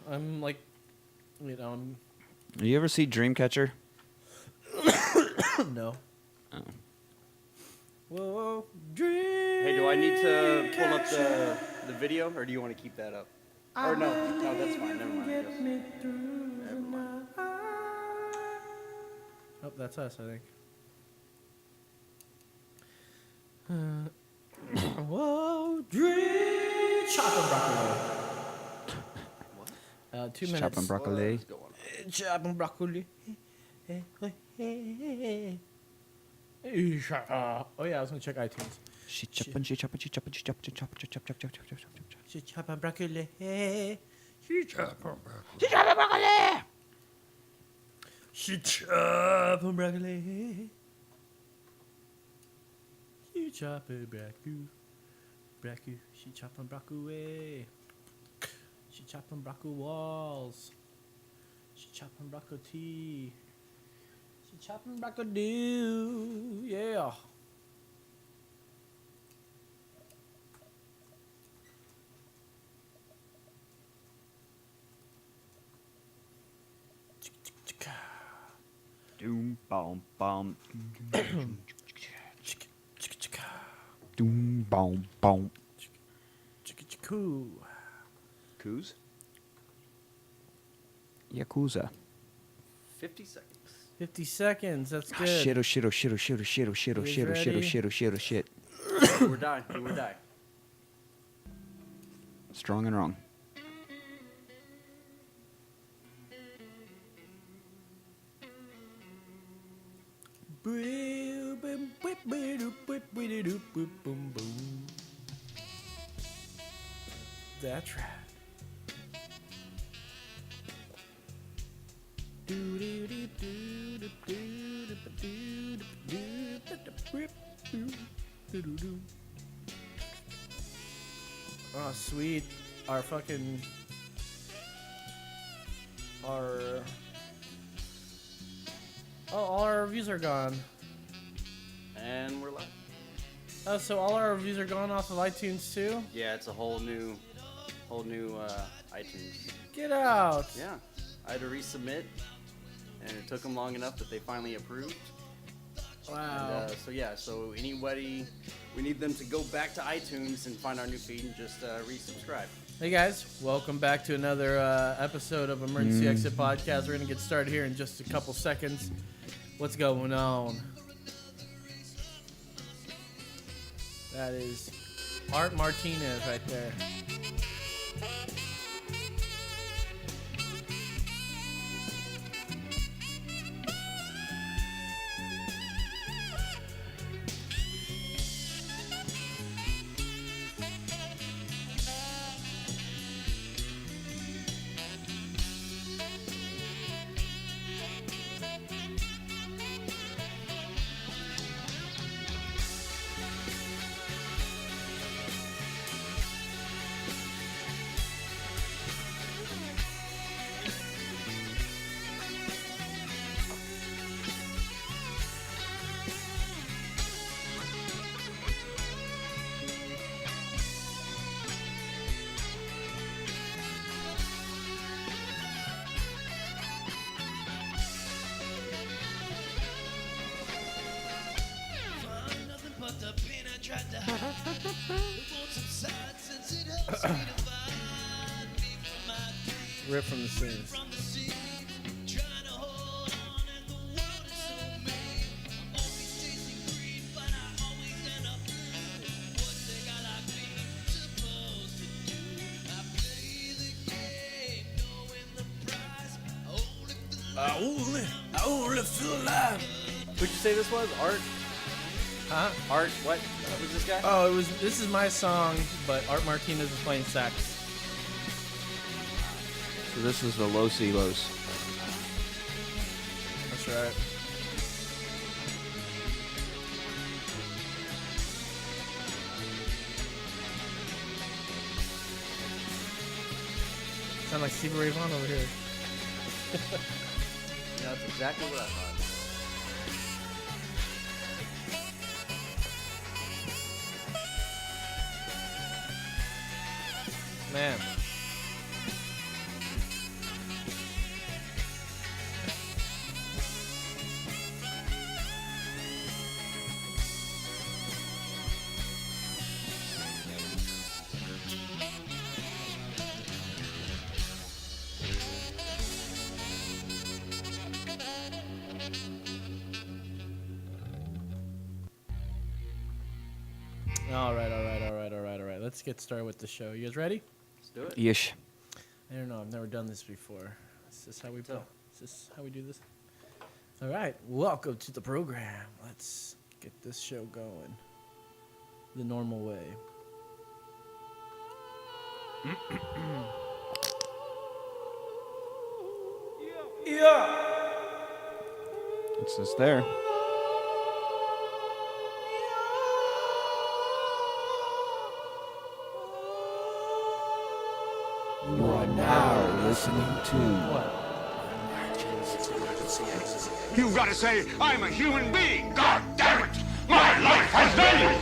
I'm like, I'm... You ever see Dreamcatcher? No. Oh. Whoa, dream. Hey, do I need to pull up the video, or do you want to keep that up? Or no, that's fine. Never mind. I guess. Never mind. Oh, that's us, I think. Whoa, dream. Chopping broccoli. What? 2 minutes. Chopping broccoli. What's going on? Chopping broccoli. Oh yeah, I was gonna check iTunes. She chopping broccoli. She chopping broccoli. She chopping broccoli. She chopping broccoli. She chopping broccoli. She chopping broccoli. She chopping broccoli walls. She chopping broccoli tea. She chopping broccoli do. Yeah. Doom, bomb, bomb. Chicka Doom, bomb, bomb. cool. Coos? Yakuza. 50 seconds. 50 seconds. That's Ah, good. shit, oh shit, oh shit, oh shit, oh shit, oh shit, oh You shit, oh shit, oh ready? shit, oh shit, oh shit. Do or die. Do or die. Strong and wrong. That's right. Oh, sweet. Our fucking... Our... Oh, all our reviews are gone. And we're live. Oh, so all our reviews are gone off of iTunes too? Yeah, it's a whole new iTunes. Get out! Yeah, I had to resubmit, and it took them long enough that they finally approved. Wow. And, so anybody, we need them to go back to iTunes and find our new feed and just resubscribe. Hey guys, welcome back to another episode of Emergency Exit Podcast. We're going to get started here in just a couple seconds. What's going on? That is Art Martinez right there. Rip from the scenes. I only feel alive. Who'd you say this was? Art? Huh? Art? What? What was this guy? Oh, this is my song, but Art Martinez is playing sax. So this is the Los Elos. That's right. Sound like Stevie Ray Vaughan over here. Yeah, that's exactly what I thought. Man. get started with the show. You guys ready? Let's do it. Yeesh. I don't know. I've never done this before. Is this how we play? Is this how we do this? All right. Welcome to the program. Let's get this show going the normal way. It's just there. You are now listening to What? You've got to say, I'm a human being. God damn it. My life has value.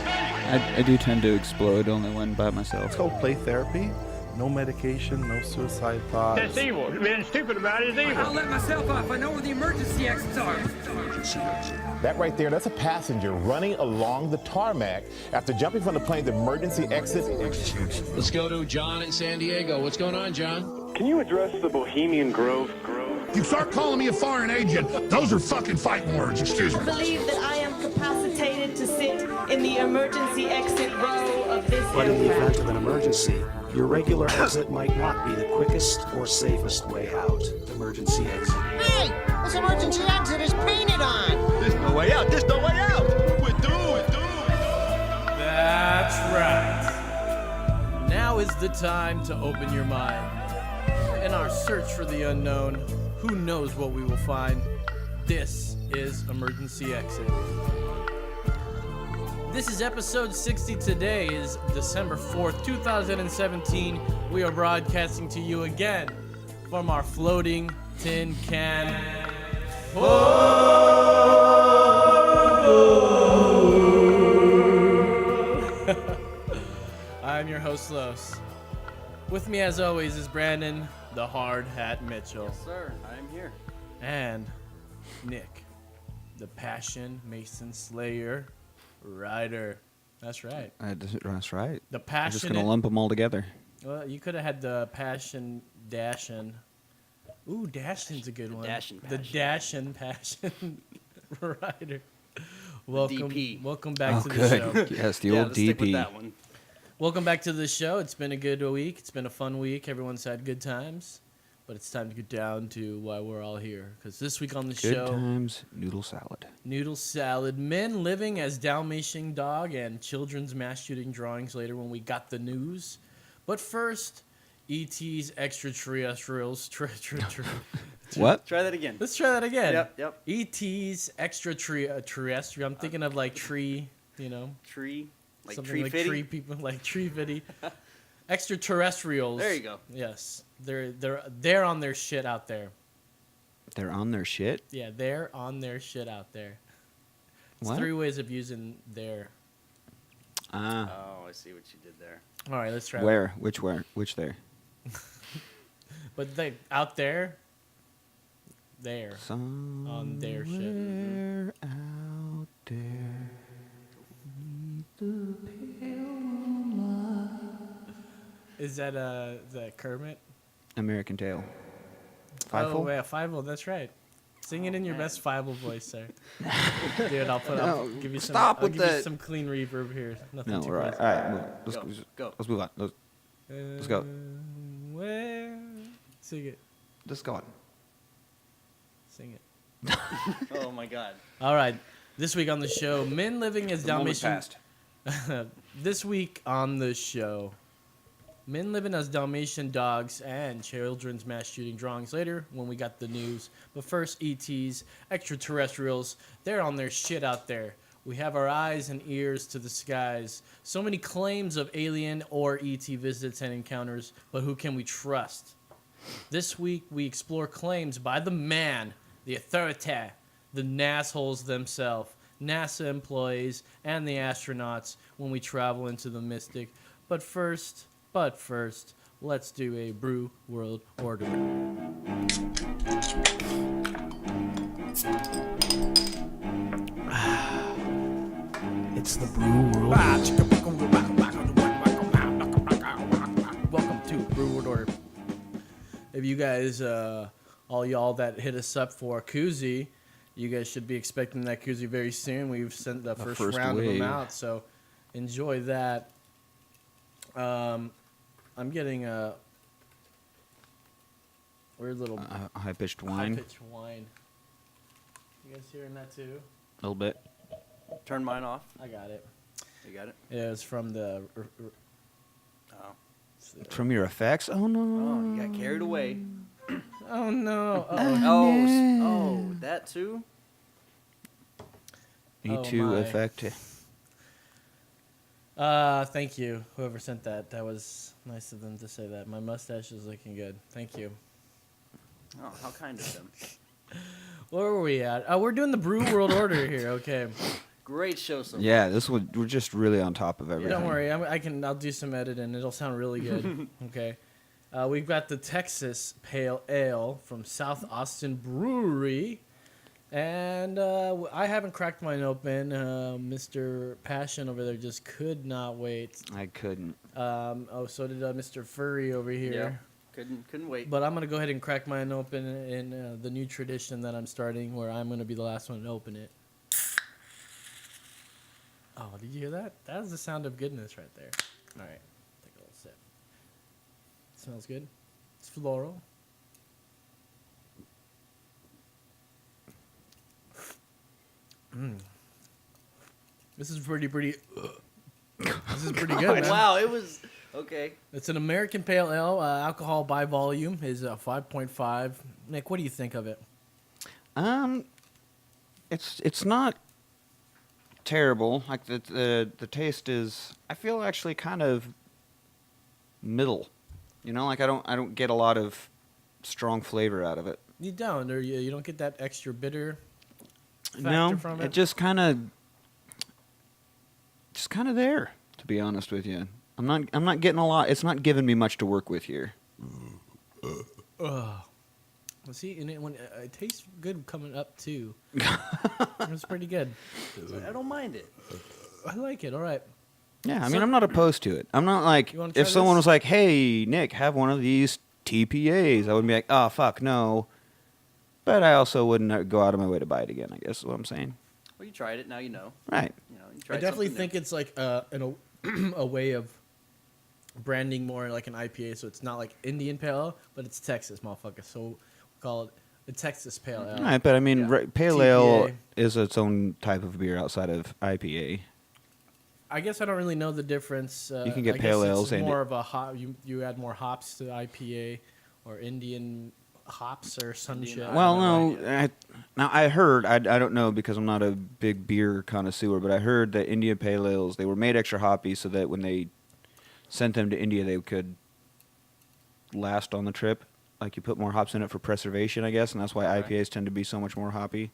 I do tend to explode only when by myself. It's called play therapy. No medication, no suicide thoughts. That's evil. Being stupid about it is evil. I'll let myself off. I know where the emergency exits are. That right there, that's a passenger running along the tarmac after jumping from the plane's emergency exit. Let's go to John in San Diego. What's going on, John? Can you address the Bohemian Grove? You start calling me a foreign agent, those are fucking fighting words, excuse me. I believe that I am capacitated to sit in the emergency exit row of this But in the aircraft. event of an emergency, your regular exit might not be the quickest or safest way out. Emergency exit. Hey, this emergency exit is painted on. There's no way out, there's no way out. We're doomed. That's right. Now is the time to open your mind. In our search for the unknown, who knows what we will find? This is Emergency Exit. This is episode 60. Today is December 4th, 2017. We are broadcasting to you again from our floating tin can. I'm your host, Los. With me, as always, is Brandon, the Hard Hat Mitchell, Yes, sir. I'm here. and Nick, the Passion Mason Slayer Rider. That's right. That's right. The I'm just passionate. gonna lump them all together. Well, you could have had the Passion Dashin. Ooh, Dashin's a good one. Dashin' The Passion. Dashin Passion Rider. Welcome, DP. welcome back to the good. show. Yes, the Yeah, old let's stick with DP. that one. Welcome back to the show. It's been a good week. It's been a fun week. Everyone's had good times. But it's time to get down to why we're all here. Because this week on the Good show, times, noodle salad. noodle salad, men living as Dalmatian dog, and children's mass shooting drawings later when we got the news. But first, E.T.s extraterrestrials. What? Try that again. Let's try that again. Yep. E.T.s extraterrestrial. I'm thinking of like tree, you know. Tree. Like Something tree like fitty. tree people, like tree fitty. Extraterrestrials. There you go. Yes, they're on their shit out there. They're on their shit? Yeah, they're on their shit out there. It's What? 3 ways of using their. Ah. Oh, I see what you did there. All right, let's try. Where? Which where? Which there? But they out there. There. Somewhere On their shit. out there. Is that Kermit? American Tail. Oh, Fievel? yeah, Fievel. That's right. Sing it in your best Fievel voice, sir. Dude, I'll give you some. stop I'll with give you that. some clean reverb here. Nothing No, too we're all right. crazy. All right, move. Let's Go. Go. Let's move on. Let's go. Where? Sing it. Let's go on. Sing it. Oh my God. All right. This week on the show, men living as The moment Dalmatian. passed. This week on the show, men living as Dalmatian dogs and children's mass shooting drawings later when we got the news. But first, E.T.s, extraterrestrials, they're on their shit out there. We have our eyes and ears to the skies. So many claims of alien or E.T. visits and encounters, but who can we trust? This week, we explore claims by the man, the authorita, the NASholes themselves, NASA employees, and the astronauts when we travel into the mystic. But first, let's do a Brew World Order. It's the Brew World. Welcome to Brew World Order. If you guys, all y'all that hit us up for a koozie, you guys should be expecting that koozie very soon. We've sent the first round of them wave. out, so enjoy that. I'm getting a weird little high-pitched whine. high-pitched whine. You guys hearing that too? A little bit. Turn mine off. I got it. You got it? Yeah, it's from the. Oh. From your effects? Oh, no. Oh, you got carried away. Oh no! Oh, that too? E2 my. effect. Thank you, whoever sent that. That was nice of them to say that. My mustache is looking good. Thank you. Oh, how kind of them. Where were we at? We're doing the Brew World Order here. Okay. Great show so far. Yeah, we're just really on top of everything. Don't worry, I'll do some editing. It'll sound really good. Okay. We've got the Texas Pale Ale from South Austin Brewery. And I haven't cracked mine open. Mr. Passion over there just could not wait. I couldn't. So did Mr. Furry over here. Yeah, couldn't wait. But I'm going to go ahead and crack mine open in the new tradition that I'm starting where I'm going to be the last one to open it. Oh, did you hear that? That was the sound of goodness right there. All right. Take a little sip. Smells good. It's floral. This is pretty. This is pretty good, man. Wow, it was okay. It's an American Pale Ale. Alcohol by volume is 5.5. Nick, what do you think of it? It's not terrible. Like the taste is. I feel actually kind of middle. You know, like I don't get a lot of strong flavor out of it. You don't, or you don't get that extra bitter factor No, from it just kind of there. To be honest with you, I'm not getting a lot. It's not giving me much to work with here. Well, see, and it tastes good coming up too. It's pretty good. I don't mind it. I like it. All right. Yeah, I mean, I'm not opposed to it. I'm not like, You wanna try if someone this? was like, hey, Nick, have one of these TPAs, I wouldn't be like, oh, fuck, no. But I also wouldn't go out of my way to buy it again, I guess is what I'm saying. Well, you tried it. Now you know. Right. You know, you I tried definitely something think it's like a way of branding more like an IPA, so it's not like Indian Pale Ale, but it's Texas, motherfucker. So we call it the Texas Pale Ale. Right, but I mean, Yeah. Pale TPA. Ale is its own type of beer outside of IPA. I guess I don't really know the difference. You can get I guess pale it's ales and more of a hop. You add more hops to IPA or Indian hops or some Indian shit. hops. Well, I don't know. now I heard, I don't know because I'm not a big beer connoisseur, but I heard that Indian Pale Ales, they were made extra hoppy so that when they sent them to India, they could last on the trip. Like you put more hops in it for preservation, I guess, and that's why Okay. IPAs tend to be so much more hoppy.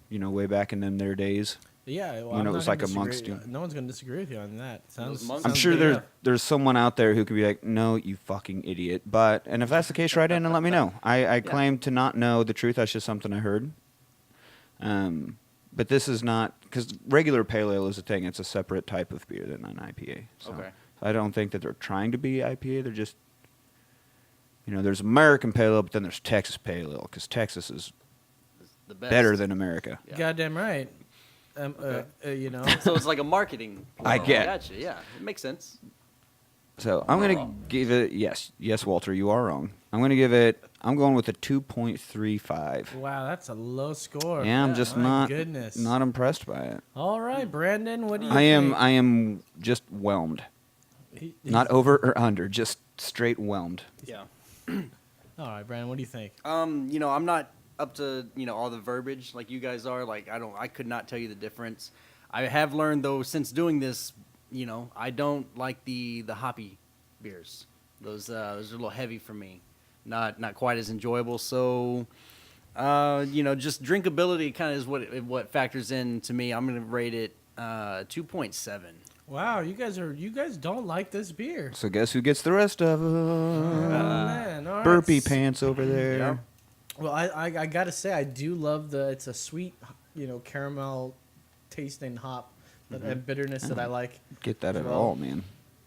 You know, way back in them their days. Yeah, well, when I'm it not was gonna like a monk's disagree. doing- No one's going to disagree with you on that. Sounds. monks- I'm sounds sure good. there's someone out there who could be like, no, you fucking idiot. And if that's the case, write in and let me know. I claim to not know the truth. That's just something I heard. But this is not, because regular pale ale is a thing. It's a separate type of beer than an IPA. So Okay. I don't think that they're trying to be IPA. They're just, you know, there's American pale ale, but then there's Texas pale ale, because Texas is The best. better than America. Yeah. Goddamn right. Okay. You know. So it's like a marketing. I get. Gotcha. Yeah, it makes sense. So I'm going to give it, yes, Walter, you are wrong. I'm going with a 2.35. Wow, that's a low score. Yeah, I'm just My goodness. not impressed by it. All right, Brandon, what do you I think? am just whelmed. He's- Not over or under, just straight whelmed. Yeah. All right, Brandon, what do you think? You know, I'm not up to, you know, all the verbiage like you guys are. Like, I could not tell you the difference. I have learned, though, since doing this, you know, I don't like the hoppy beers. Those are a little heavy for me. Not quite as enjoyable. So, you know, just drinkability kind of is what factors in to me. I'm going to rate it 2.7. Wow, you guys don't like this beer. So guess who gets the rest of them? Oh, man. All right. Burpee pants over there. Yeah. Well, I gotta say, I do love it's a sweet, you know, caramel tasting hop and bitterness that I like. Get that at Well, all, man.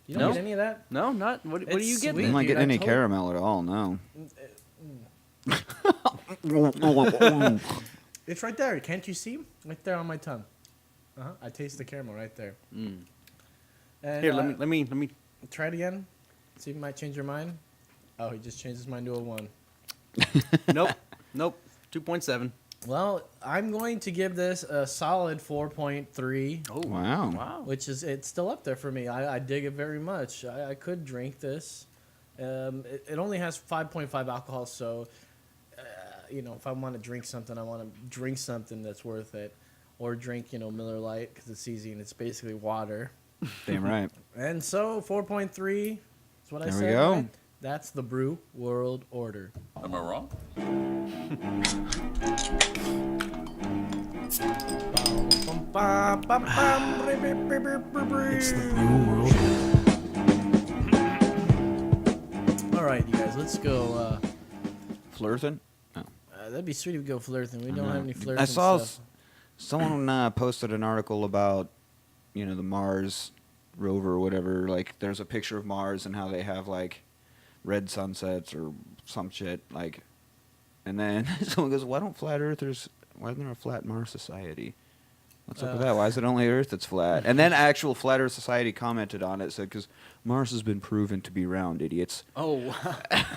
You don't No. get any of that? No, not. What do It's you get? sweet. I'm not dude, getting I any told- caramel at all, no. It's right there. Can't you see? Right there on my tongue. I taste the caramel right there. And, Here, let me. try it again. See if it might change your mind. Oh, he just changed his mind to a 1. Nope. 2.7. Well, I'm going to give this a solid 4.3. Oh, Wow. Which is, it's still up there for me. I dig it very much. I could drink this. It only has 5.5 alcohol, so, if I want to drink something, I want to drink something that's worth it. Or drink, Miller Lite, because it's easy and it's basically water. Damn right. And so, 4.3 is what I There said. we go. Right? That's the Brew World Order. Am I wrong? It's the Brew World Order. All right, you guys, let's go. Flirting? Oh. That'd be sweet if we go flirting. We don't know. have any flirting I saw stuff. someone posted an article about, the Mars rover or whatever. Like, there's a picture of Mars and how they have, like, red sunsets or some shit. Like, and then someone goes, why isn't there a flat Mars society? What's up with that? Why is it only Earth that's flat? And then actual Flat Earth Society commented on it, said, because Mars has been proven to be round, idiots. Oh.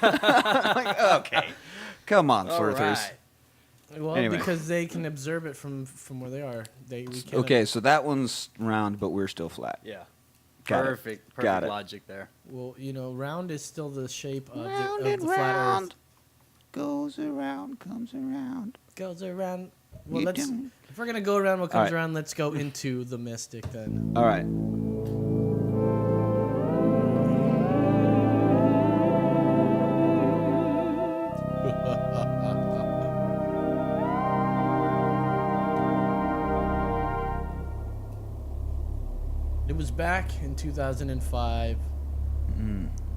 Like, okay. Come on, All flirters. right. Well, Anyway. because they can observe it from where they are. We can't Okay, so that one's round, but we're still flat. Yeah. Got it. Perfect Got it. logic there. Well, round is still the shape of Round the and flat round. Earth. Goes around, comes around. Goes around. Well, You let's. don't- If we're gonna go around what comes All right. around, let's go into the mystic then. All right. It was back in 2005.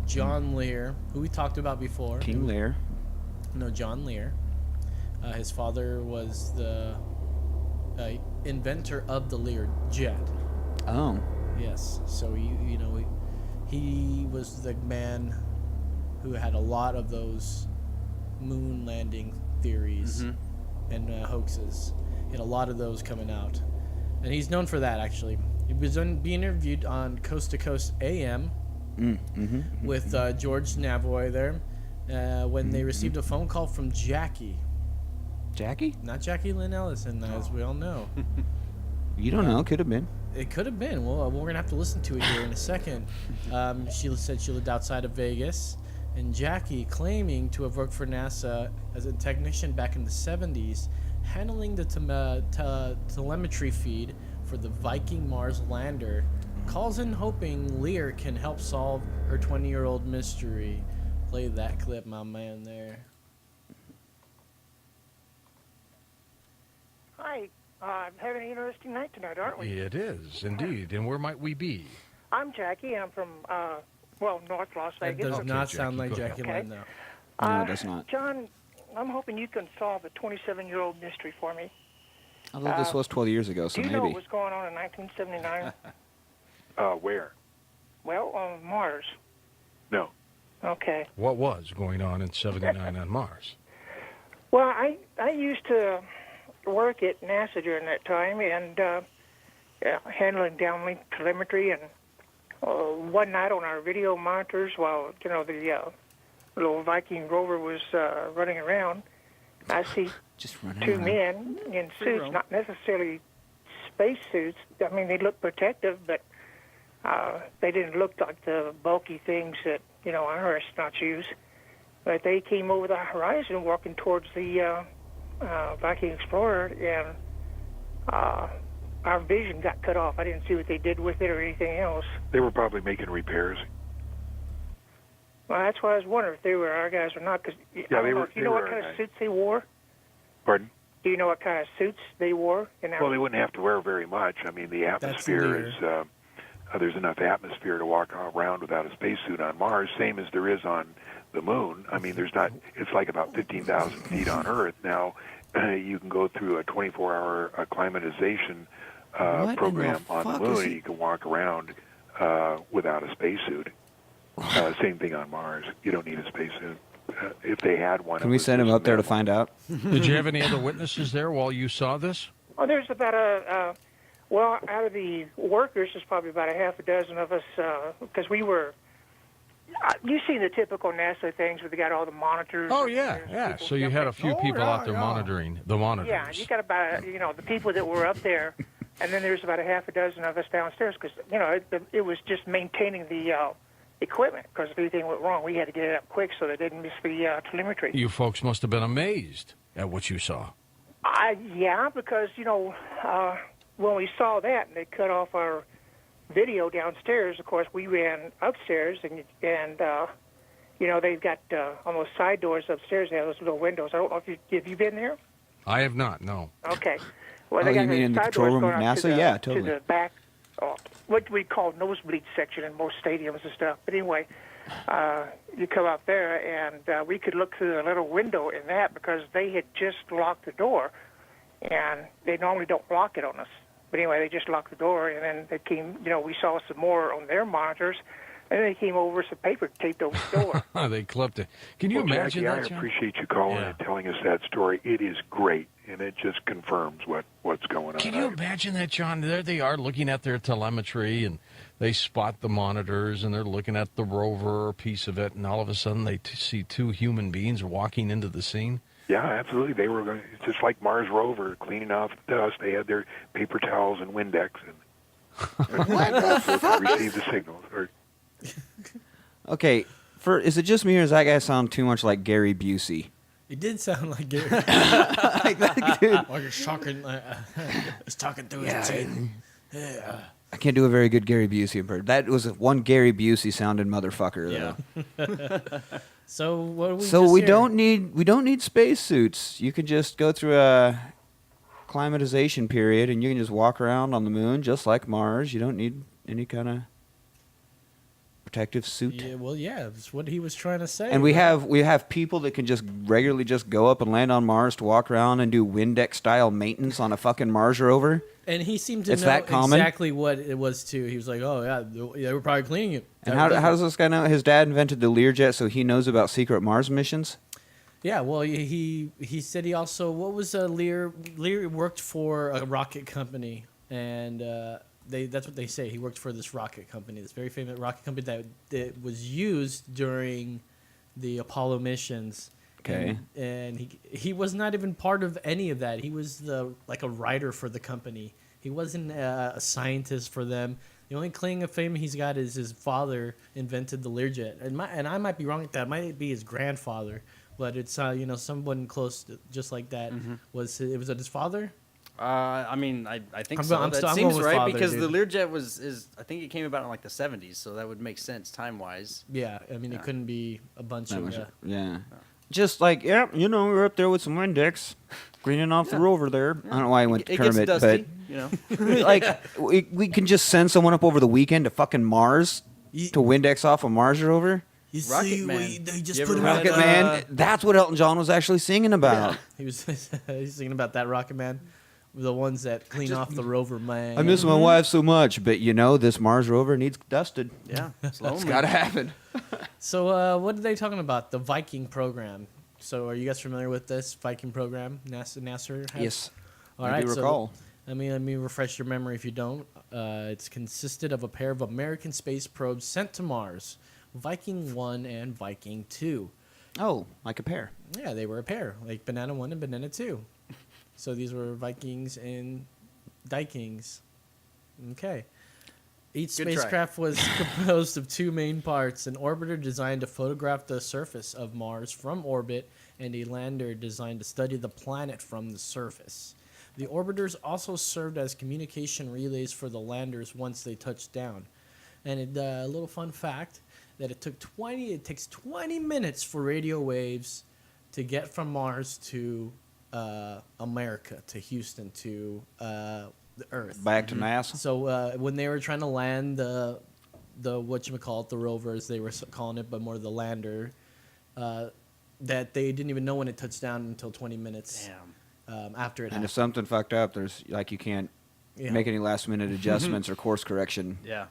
John Lear, who we talked about before. King Lear. No, John Lear. His father was the inventor of the Lear jet. Oh. Yes. So he was the man who had a lot of those moon landing theories and hoaxes. He had a lot of those coming out, and he's known for that actually. He was being interviewed on Coast to Coast AM with George Navoy there when they received a phone call from Jackie. Jackie? Not Jackie Lynn Ellison, as we all know. You don't know. Could have been. It could have been. Well, we're going to have to listen to it here in a second. She said she lived outside of Vegas. And Jackie, claiming to have worked for NASA as a technician back in the 70s, handling the telemetry feed for the Viking Mars lander, calls in hoping Lear can help solve her 20-year-old mystery. Play that clip, my man there. Hi. Having an interesting night tonight, aren't we? It is, indeed. And where might we be? I'm Jackie. I'm from, North Las That Vegas. does not sound like go ahead. Jackie Okay. Lynn, though. No, it does not. John, I'm hoping you can solve a 27-year-old mystery for me. I thought this was 12 years ago, so Do you know maybe. what was going on in 1979? Where? Well, on Mars. No. Okay. What was going on in 79 on Mars? Well, I used to work at NASA during that time and handling downlink telemetry. And one night on our video monitors, while the little Viking rover was running around, I see two men in suits, not necessarily space suits. I mean, they looked protective, but they didn't look like the bulky things that our astronauts use. But they came over the horizon walking towards the Viking Explorer, and our vision got cut off. I didn't see what they did with it or anything else. They were probably making repairs. Well, that's why I was wondering if they were our guys or not. Because Yeah, I they don't know were- if you they know what were kind our of guys. suits they wore. Pardon? Do you know what kind of suits they wore? Well, they wouldn't have to wear very much. I mean, the atmosphere is there's enough atmosphere to walk around without a spacesuit on Mars, same as there is on the moon. I mean, there's not. It's like about 15,000 feet on Earth. Now, you can go through a 24-hour acclimatization program on the moon, and you can walk around without a spacesuit. Same thing on Mars. You don't need a spacesuit. If they had one, Can we send him up there to find out? Did you have any other witnesses there while you saw this? Oh, there's about Well, out of the workers, there's probably about a half a dozen of us, because we were. You see the typical NASA things where they got all the monitors. Oh, yeah. So you had a few people out there monitoring the monitors. Yeah, you got about the people that were up there, and then there's about a half a dozen of us downstairs because it was just maintaining the equipment because if anything went wrong, we had to get it up quick so they didn't miss the telemetry. You folks must have been amazed at what you saw. Yeah, because when we saw that and they cut off our video downstairs, of course, we ran upstairs, and they've got on those side doors upstairs. They have those little windows. I don't know if you been there. I have not. No. Okay. Well, you mean in the control room of NASA? Yeah, totally. To the back, what we call nosebleed section in most stadiums and stuff. But anyway, you come out there, and we could look through the little window in that because they had just locked the door, and they normally don't lock it on us. But anyway, they just locked the door, and then they came, we saw some more on their monitors, and then they came over some paper taped over the door. They clipped it. Can you imagine Jackie, that, I John? appreciate you calling and telling us that story. It is great, and it just confirms what's going on. Can you imagine that, John? There they are looking at their telemetry, and they spot the monitors, and they're looking at the rover or piece of it, and all of a sudden they see two human beings walking into the scene. Yeah, absolutely. They were going just like Mars rover, cleaning off the dust. They had their paper towels and Windex, and receive the signals. Okay, is it just me or does that guy sound too much like Gary Busey? It did sound like Gary. Like that dude. Like he's talking through his teeth. Yeah. I can't do a very good Gary Busey impression. That was one Gary Busey sounding motherfucker, though. So what do we? So we don't need spacesuits. You can just go through a climatization period, and you can just walk around on the moon just like Mars. You don't need any kind of protective suit. Yeah, well, yeah, that's what he was trying to say. And we have people that can just regularly just go up and land on Mars to walk around and do Windex style maintenance on a fucking Mars rover. And he seemed to It's know that common? exactly what it was too. He was like, "Oh yeah, they were probably cleaning it." And how does this guy know? His dad invented the Learjet, so he knows about secret Mars missions. Yeah, well, he said he also Lear worked for a rocket company, and that's what they say. He worked for this rocket company, this very famous rocket company that was used during the Apollo missions. Okay. And he was not even part of any of that. He was like a writer for the company. He wasn't a scientist for them. The only claim of fame he's got is his father invented the Learjet. And I might be wrong with that. It might be his grandfather, but it's someone close to, just like that. Mm-hmm. Was it his father? I think I'm so. going That seems with right father, because dude. the Learjet I think it came about in like the 70s, so that would make sense time-wise. Yeah, I mean it couldn't be a bunch of. Yeah. Just like, we were up there with some Windex, cleaning off the rover there. I don't know why I went to Kermit, gets dusty, like we can just send someone up over the weekend to fucking Mars to Windex off a Mars rover. You Rocket see, Man. they just You put ever him read out. Rocket Man. That's what Elton John was actually singing about. He was he's singing about that Rocket Man, the ones that clean off the rover, man. I miss my wife so much, but this Mars rover needs dusted. Yeah, it's It's got to happen. So what are they talking about? The Viking program. So are you guys familiar with this Viking program? NASA has? Yes. All I right. do recall. So let me refresh your memory if you don't. It's consisted of a pair of American space probes sent to Mars, Viking 1 and Viking 2. Oh, like a pair. Yeah, they were a pair, like Banana 1 and Banana 2. So these were Vikings and Dykings. Okay. Each Good spacecraft was composed of two main parts, an orbiter designed to photograph the surface of Mars from orbit and a lander designed to study the planet from the surface. The orbiters also served as communication relays for the landers once they touched down. And a little fun fact, that it takes 20 minutes for radio waves to get from Mars to America, to Houston, to the Earth. Back to NASA. So when they were trying to land the whatchamacallit, the rover, as they were calling it, but more the lander, that they didn't even know when it touched down until 20 minutes after it And happened. if something fucked up, there's you can't make any last minute adjustments or course correction. Yeah.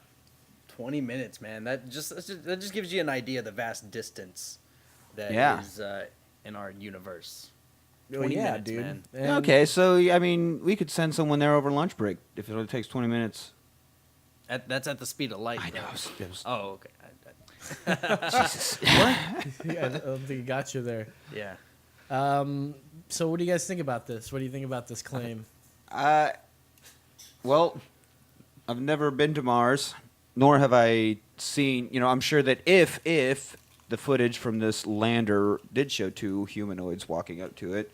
20 minutes, man. That just gives you an idea of the vast distance that is in our universe. 20 yeah, minutes, dude. man. And Okay, so I mean, we could send someone there over lunch break if it only takes 20 minutes. That's at the speed of light. I know. though. Oh, okay. Jesus. Yeah, I don't think he got you there. Yeah. So what do you guys think about this? What do you think about this claim? Well, I've never been to Mars, nor have I seen. I'm sure that if the footage from this lander did show two humanoids walking up to it,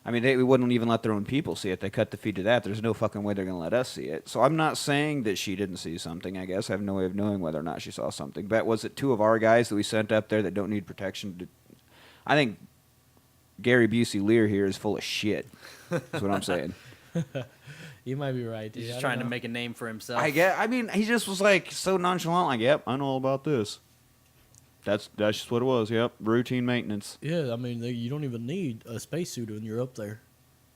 I mean, they wouldn't even let their own people see it. They cut the feed to that. There's no fucking way they're going to let us see it. So I'm not saying that she didn't see something, I guess. I have no way of knowing whether or not she saw something. But was it two of our guys that we sent up there that don't need protection? I think Gary Busey Lear here is full of shit. That's what I'm saying. You might be right, dude. He's I just don't trying to know. make a name for himself. I mean, he just was like so nonchalant, like, yep, I know all about this. That's just what it was, yep. Routine maintenance. Yeah, I mean, you don't even need a spacesuit when you're up there.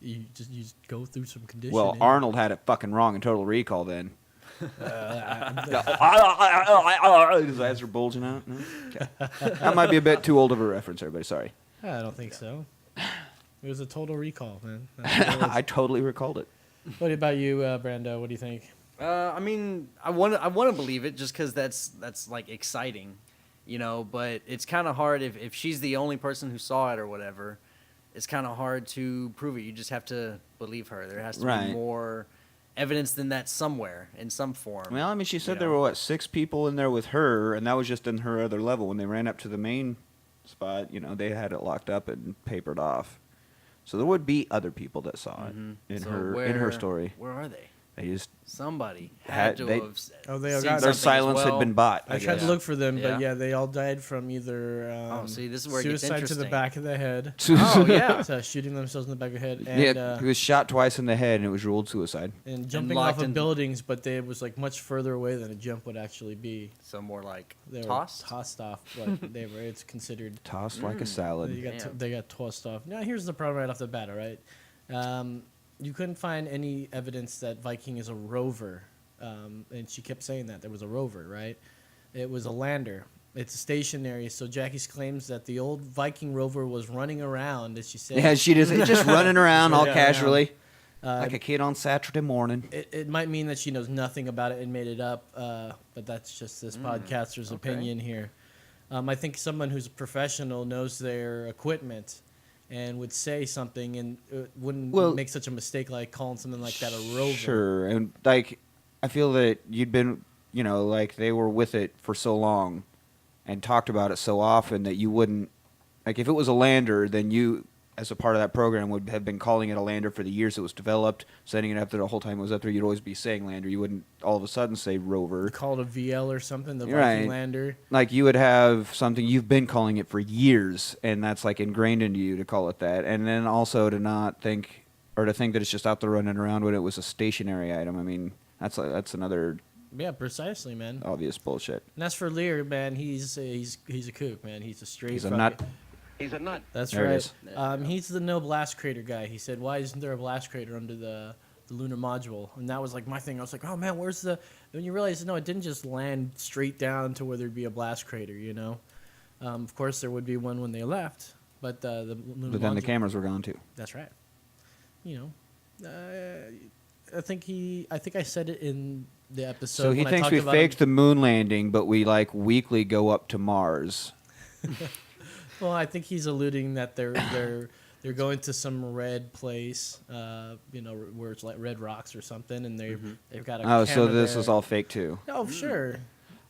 You just go through some conditioning. Well, Arnold had it fucking wrong in Total Recall then. His eyes are bulging out. No? Okay. That might be a bit too old of a reference, everybody. Sorry. I don't think so. It was a Total Recall, man. I totally recalled it. What about you, Brando? What do you think? I mean, I want to believe it just because that's like exciting, But it's kind of hard if she's the only person who saw it or whatever. It's kind of hard to prove it. You just have to believe her. There has to be more evidence than that somewhere in some form. Well, I mean, she said there were 6 people in there with her, and that was just in her other level. When they ran up to the main spot, they had it locked up and papered off. So there would be other people that saw it in her story. Where are they? They just somebody had to have. Oh, they seen got their silence as well. had been bought. I tried to look for them, but Yeah. they all died from either See, this is where it gets suicide to the interesting. back of the head. Oh, yeah. So shooting themselves in the back of the head. And, He was shot twice in the head, and it was ruled suicide. and jumping locked off of in- buildings, but it was like much further away than a jump would actually be. So more like They were tossed. tossed off, but it's considered. Tossed like a salad. They got tossed off. Now here's the problem right off the bat, all right? You couldn't find any evidence that Viking is a rover, and she kept saying that there was a rover, right? It was a lander. It's stationary, so Jackie claims that the old Viking rover was running around, as she said. Yeah, she just running around all Yeah, casually, like a kid on Saturday morning. It might mean that she knows nothing about it and made it up, but that's just this podcaster's opinion here. I think someone who's a professional knows their equipment and would say something and wouldn't make such a mistake like calling something like that a rover. Sure, and like I feel that you'd been, like they were with it for so long and talked about it so often that you wouldn't, like if it was a lander, then you, as a part of that program, would have been calling it a lander for the years it was developed, sending it up there the whole time it was up there. You'd always be saying lander. You wouldn't all of a sudden say rover. Call it a VL or something, the Viking Right. lander. Like you would have something you've been calling it for years, and that's like ingrained into you to call it that. And then also to not think, or to think that it's just out there running around when it was a stationary item. I mean, that's another Yeah, precisely, man. obvious bullshit. And as for Lear, man, he's a kook, man. He's a straight. He's a fucking- nut. He's a nut. That's There it right. is. He's the no blast crater guy. He said, "Why isn't there a blast crater under the lunar module?" And that was like my thing. I was like, "Oh man, where's the?" When you realize, no, it didn't just land straight down to where there'd be a blast crater. Of course there would be one when they left, but the lunar But then the module- cameras were gone too. That's right. I think I said it in the episode. So he when I thinks talked we about faked him. the moon landing, but we like weekly go up to Mars. Well, I think he's alluding that they're going to some red place, where it's like red rocks or something, and they've got a. Oh, so camera this there. is all fake too. Oh, sure.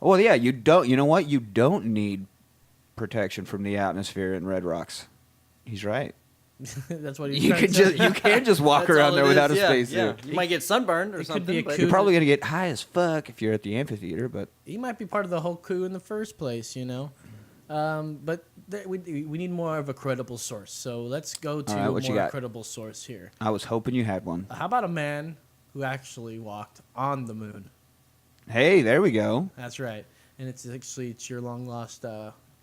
Well, yeah, you don't. You know what? You don't need protection from the atmosphere in red rocks. He's right. That's what he's You trying can to tell just you can just walk That's around all there it without is, a yeah, spacesuit. yeah. You might get sunburned or It could something. be a but- coup. You're probably gonna get high as fuck if you're at the amphitheater, but He might be part of the whole coup in the first place, But we need more of a credible source. So let's go to All right, a what you more got? credible source here. I was hoping you had one. How about a man who actually walked on the moon? Hey, there we go. That's right. And it's your long lost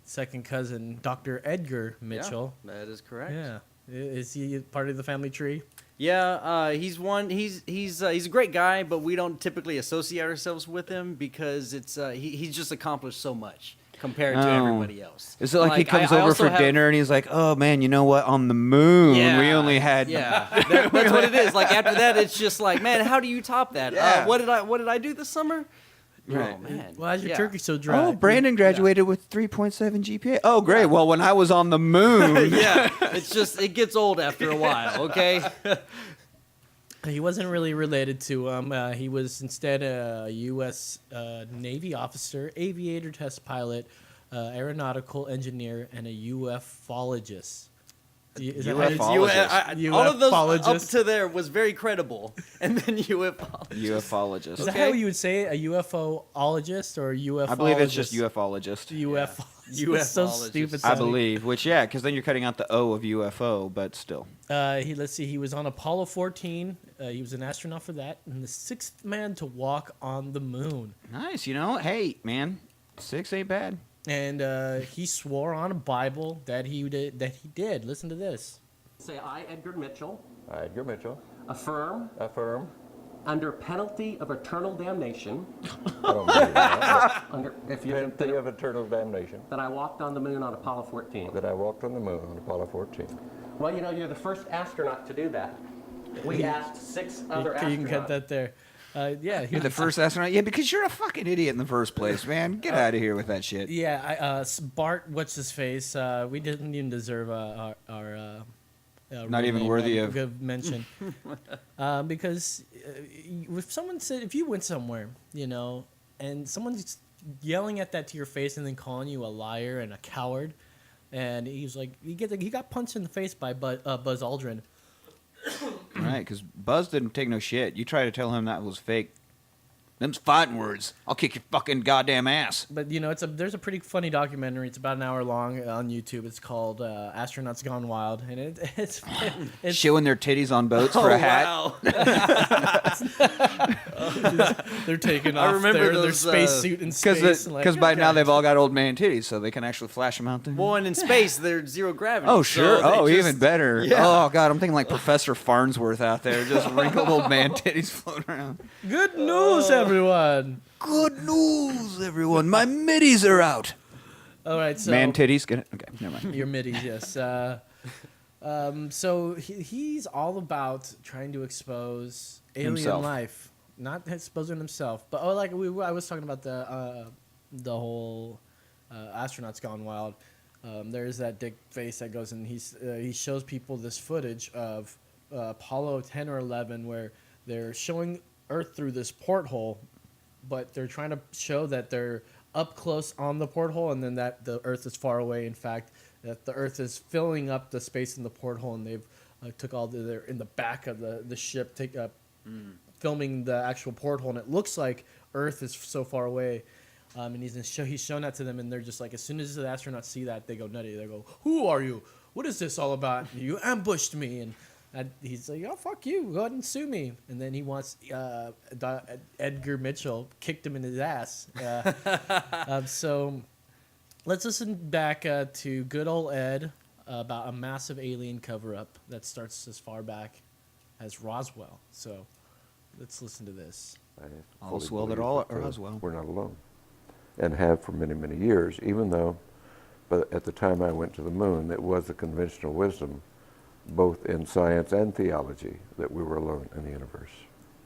second cousin, Dr. Edgar Mitchell. Yeah, that is correct. Yeah. Is he part of the family tree? Yeah, he's one. He's a great guy, but we don't typically associate ourselves with him because it's he's just accomplished so much. compared to everybody else. Is it like he comes I over also for dinner and he's like, "Oh man, you know what? On the moon, we only had." Yeah, that's what it is. Like after that, it's just like, man, how do you top that? Yeah. What did I do this summer? Right. Oh man. Why is your turkey so dry? Oh, Brandon graduated with 3.7 GPA. Oh, great. Well, when I was on the moon. Yeah, it gets old after a while. Okay. He wasn't really related to him. He was instead a U.S. Navy officer, aviator, test pilot, aeronautical engineer, and a ufologist. Is that how you- UFologist. All of those up ufologist? to there was very credible, and then ufologist. Ufologist. Is that how you would say it? A UFOologist or a ufologist? I believe it's just ufologist. UFO. UFologist. So stupid. I sounding. believe, which because then you're cutting out the O of UFO, but still. Let's see. He was on Apollo 14. He was an astronaut for that, and the 6th man to walk on the moon. Nice. Hey, man, 6 ain't bad. And he swore on a Bible that he did. Listen to this. Say, I, Edgar Mitchell. I, Edgar Mitchell. Affirm. Affirm. Under penalty of eternal damnation. I don't believe that. Penalty of eternal damnation. That I walked on the moon on Apollo 14. That I walked on the moon on Apollo 14. Well, you're the first astronaut to do that. We asked 6 other astronauts. You can cut that there. Yeah, You're the first astronaut. Yeah, because you're a fucking idiot in the first place, man. Get out of here with that shit. Yeah, Bart, what's his face? We didn't even deserve our not even worthy of good mention. Because if someone said, if you went somewhere, and someone's yelling at that to your face and then calling you a liar and a coward, and he's like, he got punched in the face by Buzz Aldrin. Right, because Buzz didn't take no shit. You try to tell him that was fake. Them's fighting words. I'll kick your fucking goddamn ass. But there's a pretty funny documentary. It's about an hour long on YouTube. It's called Astronauts Gone Wild, and it's showing their titties on boats for a hat. Wow. They're taking off their spacesuit in space. Because by now they've all got old man titties, so they can actually flash them out there. Well, and in space, there's zero gravity. Oh, sure. So Even better. Yeah. Oh, God, I'm thinking like Professor Farnsworth out there, just wrinkled old man titties floating around. Good news, everyone. Good news, everyone. My middies are out. All right, so man titties. Get it? Okay, never mind. Your middies, yes. So he's all about trying to expose alien Himself. life, not exposing himself. But I was talking about the whole Astronauts Gone Wild. There's that dick face that goes and he shows people this footage of Apollo 10 or 11 where they're showing Earth through this porthole, but they're trying to show that they're up close on the porthole and then that the Earth is far away. In fact, that the Earth is filling up the space in the porthole, and they've they're in the back of the ship filming the actual porthole, and it looks like Earth is so far away. And he's shown that to them, and they're just like, as soon as the astronauts see that, they go nutty. They go, "Who are you? What is this all about? You ambushed me!" And he's like, "Oh, fuck you! Go ahead and sue me." And then he wants Edgar Mitchell kicked him in his ass. So let's listen back to good old Ed about a massive alien cover-up that starts as far back as Roswell. So let's listen to this. All's well that all Roswell. We're not alone, and have for many, many years, even though, but at the time I went to the moon, it was the conventional wisdom, both in science and theology, that we were alone in the universe.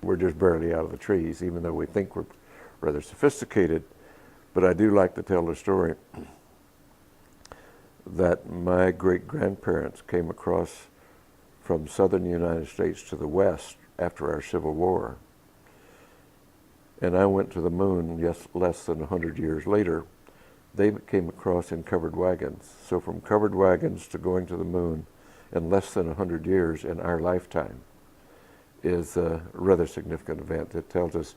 We're just barely out of the trees, even though we think we're rather sophisticated. But I do like to tell the story that my great-grandparents came across from southern United States to the west after our Civil War. And I went to the moon less than 100 years later. They came across in covered wagons. So from covered wagons to going to the moon in less than 100 years in our lifetime is a rather significant event. It tells us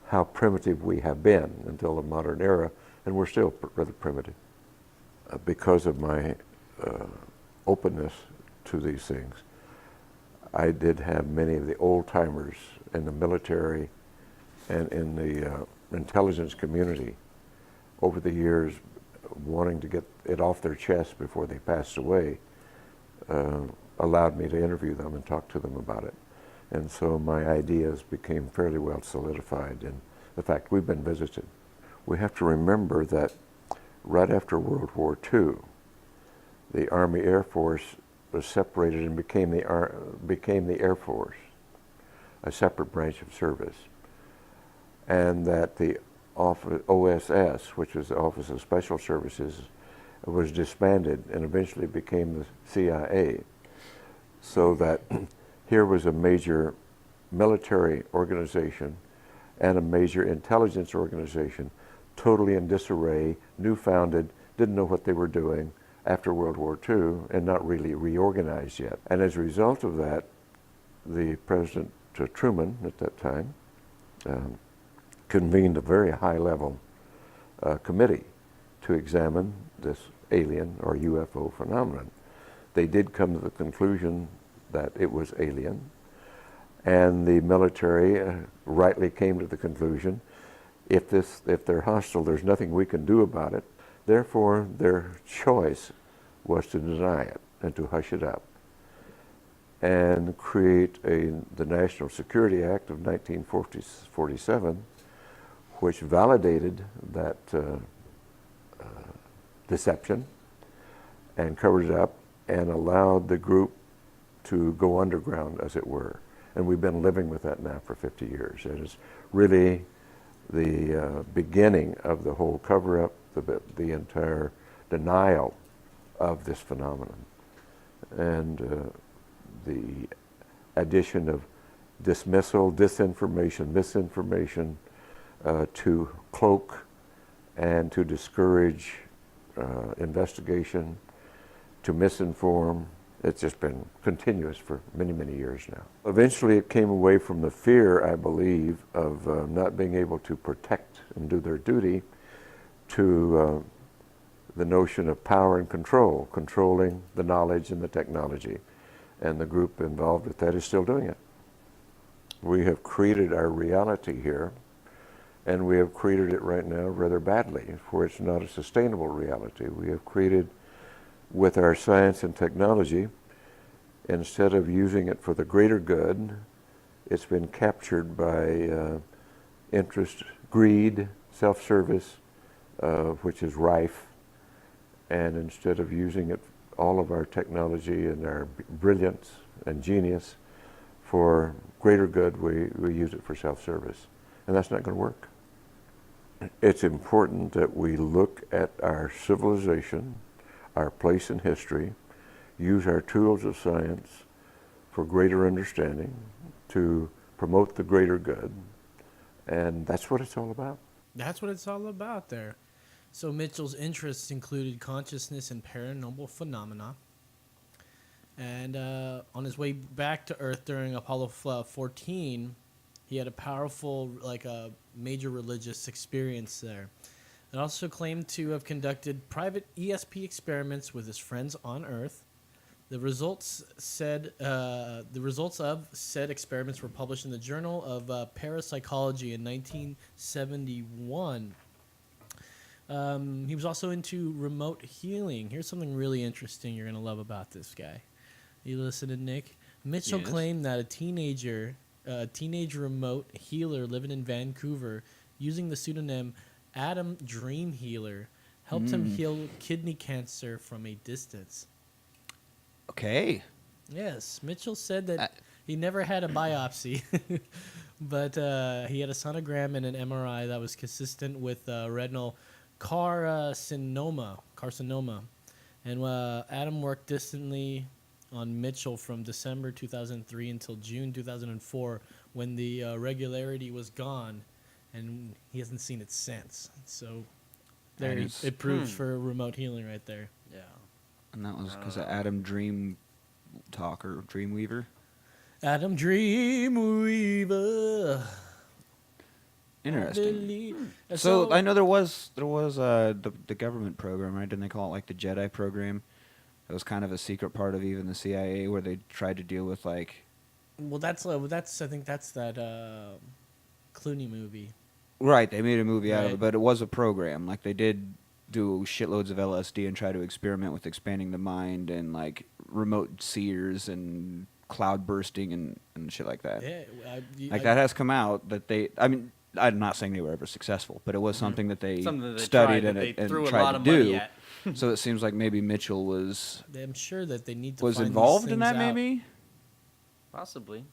how primitive we have been until the modern era, and we're still rather primitive. Because of my openness to these things, I did have many of the old-timers in the military and in the intelligence community over the years wanting to get it off their chest before they passed away, allowed me to interview them and talk to them about it. And so my ideas became fairly well solidified in the fact we've been visited. We have to remember that right after World War II, the Army Air Force was separated and became the Air Force, a separate branch of service, and that the OSS, which was the Office of Special Services, was disbanded and eventually became the CIA. So that here was a major military organization and a major intelligence organization totally in disarray, new founded, didn't know what they were doing after World War II, and not really reorganized yet. And as a result of that, the President Truman at that time convened a very high-level committee to examine this alien or UFO phenomenon. They did come to the conclusion that it was alien, and the military rightly came to the conclusion, if they're hostile, there's nothing we can do about it. Therefore, their choice was to deny it and to hush it up and create the National Security Act of 1947, which validated that deception and covered it up and allowed the group to go underground, as it were. And we've been living with that now for 50 years. It is really the beginning of the whole cover-up, the entire denial of this phenomenon. And the addition of dismissal, disinformation, misinformation to cloak and to discourage investigation, to misinform. It's just been continuous for many, many years now. Eventually it came away from the fear, I believe, of not being able to protect and do their duty to the notion of power and control, controlling the knowledge and the technology. And the group involved with that is still doing it. We have created our reality here, and we have created it right now rather badly, for it's not a sustainable reality. We have created, with our science and technology, instead of using it for the greater good, it's been captured by interest, greed, self-service, which is rife. And instead of using it, all of our technology and our brilliance and genius for greater good, we use it for self-service. And that's not going to work. It's important that we look at our civilization, our place in history, use our tools of science for greater understanding, to promote the greater good, and that's what it's all about. That's what it's all about there. So Mitchell's interests included consciousness and paranormal phenomena. And on his way back to Earth during Apollo 14, he had a powerful, a major religious experience there. And also claimed to have conducted private ESP experiments with his friends on Earth. The results of said experiments were published in the Journal of Parapsychology in 1971. He was also into remote healing. Here's something really interesting you're going to love about this guy. You listening, Nick? Mitchell claimed that a teenage remote healer living in Vancouver, using the pseudonym Adam Dream Healer, helped him heal kidney cancer from a distance. Okay. Yes, Mitchell said that he never had a biopsy, but he had a sonogram and an MRI that was consistent with retinal carcinoma. And Adam worked distantly on Mitchell from December 2003 until June 2004, when the regularity was gone, and he hasn't seen it since. So there, it proves for remote healing right there. Yeah. And that was because of Adam Dream Talker, Dreamweaver. Adam Dreamweaver. Interesting. So I know there was the government program, right? Didn't they call it like the Jedi program? It was kind of a secret part of even the CIA, where they tried to deal with like. Well, that's I think that's that Clooney movie. Right, they made a movie out of it, but it was a program. Like they did do shitloads of LSD and try to experiment with expanding the mind and like remote seers and cloud bursting and shit like that. Yeah, that has come out that they. I mean, I'm not saying they were ever successful, but it was something that they Something that they studied tried, and, that they and threw a tried lot to of money do. at. So it seems like maybe Mitchell was I'm sure that they need to was find these involved in things that. out. Maybe. Possibly.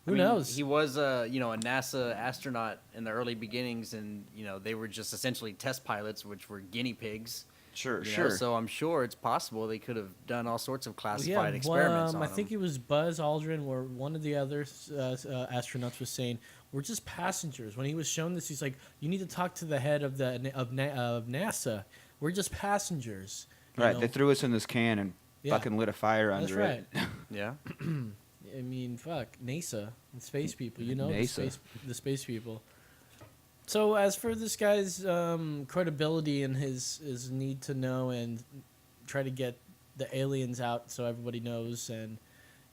Who knows? He was a NASA astronaut in the early beginnings, and they were just essentially test pilots, which were guinea pigs. Sure. So I'm sure it's possible they could have done all sorts of classified Yeah, experiments on I think him. it was Buzz Aldrin, or one of the other astronauts was saying, "We're just passengers." When he was shown this, he's like, "You need to talk to the head of NASA. We're just passengers." You Right. know? They threw us in this can and Yeah. fucking lit a fire That's under right. it. Yeah. I mean, fuck, NASA, the space people, NASA. the space people. So as for this guy's credibility and his need to know and try to get the aliens out so everybody knows, and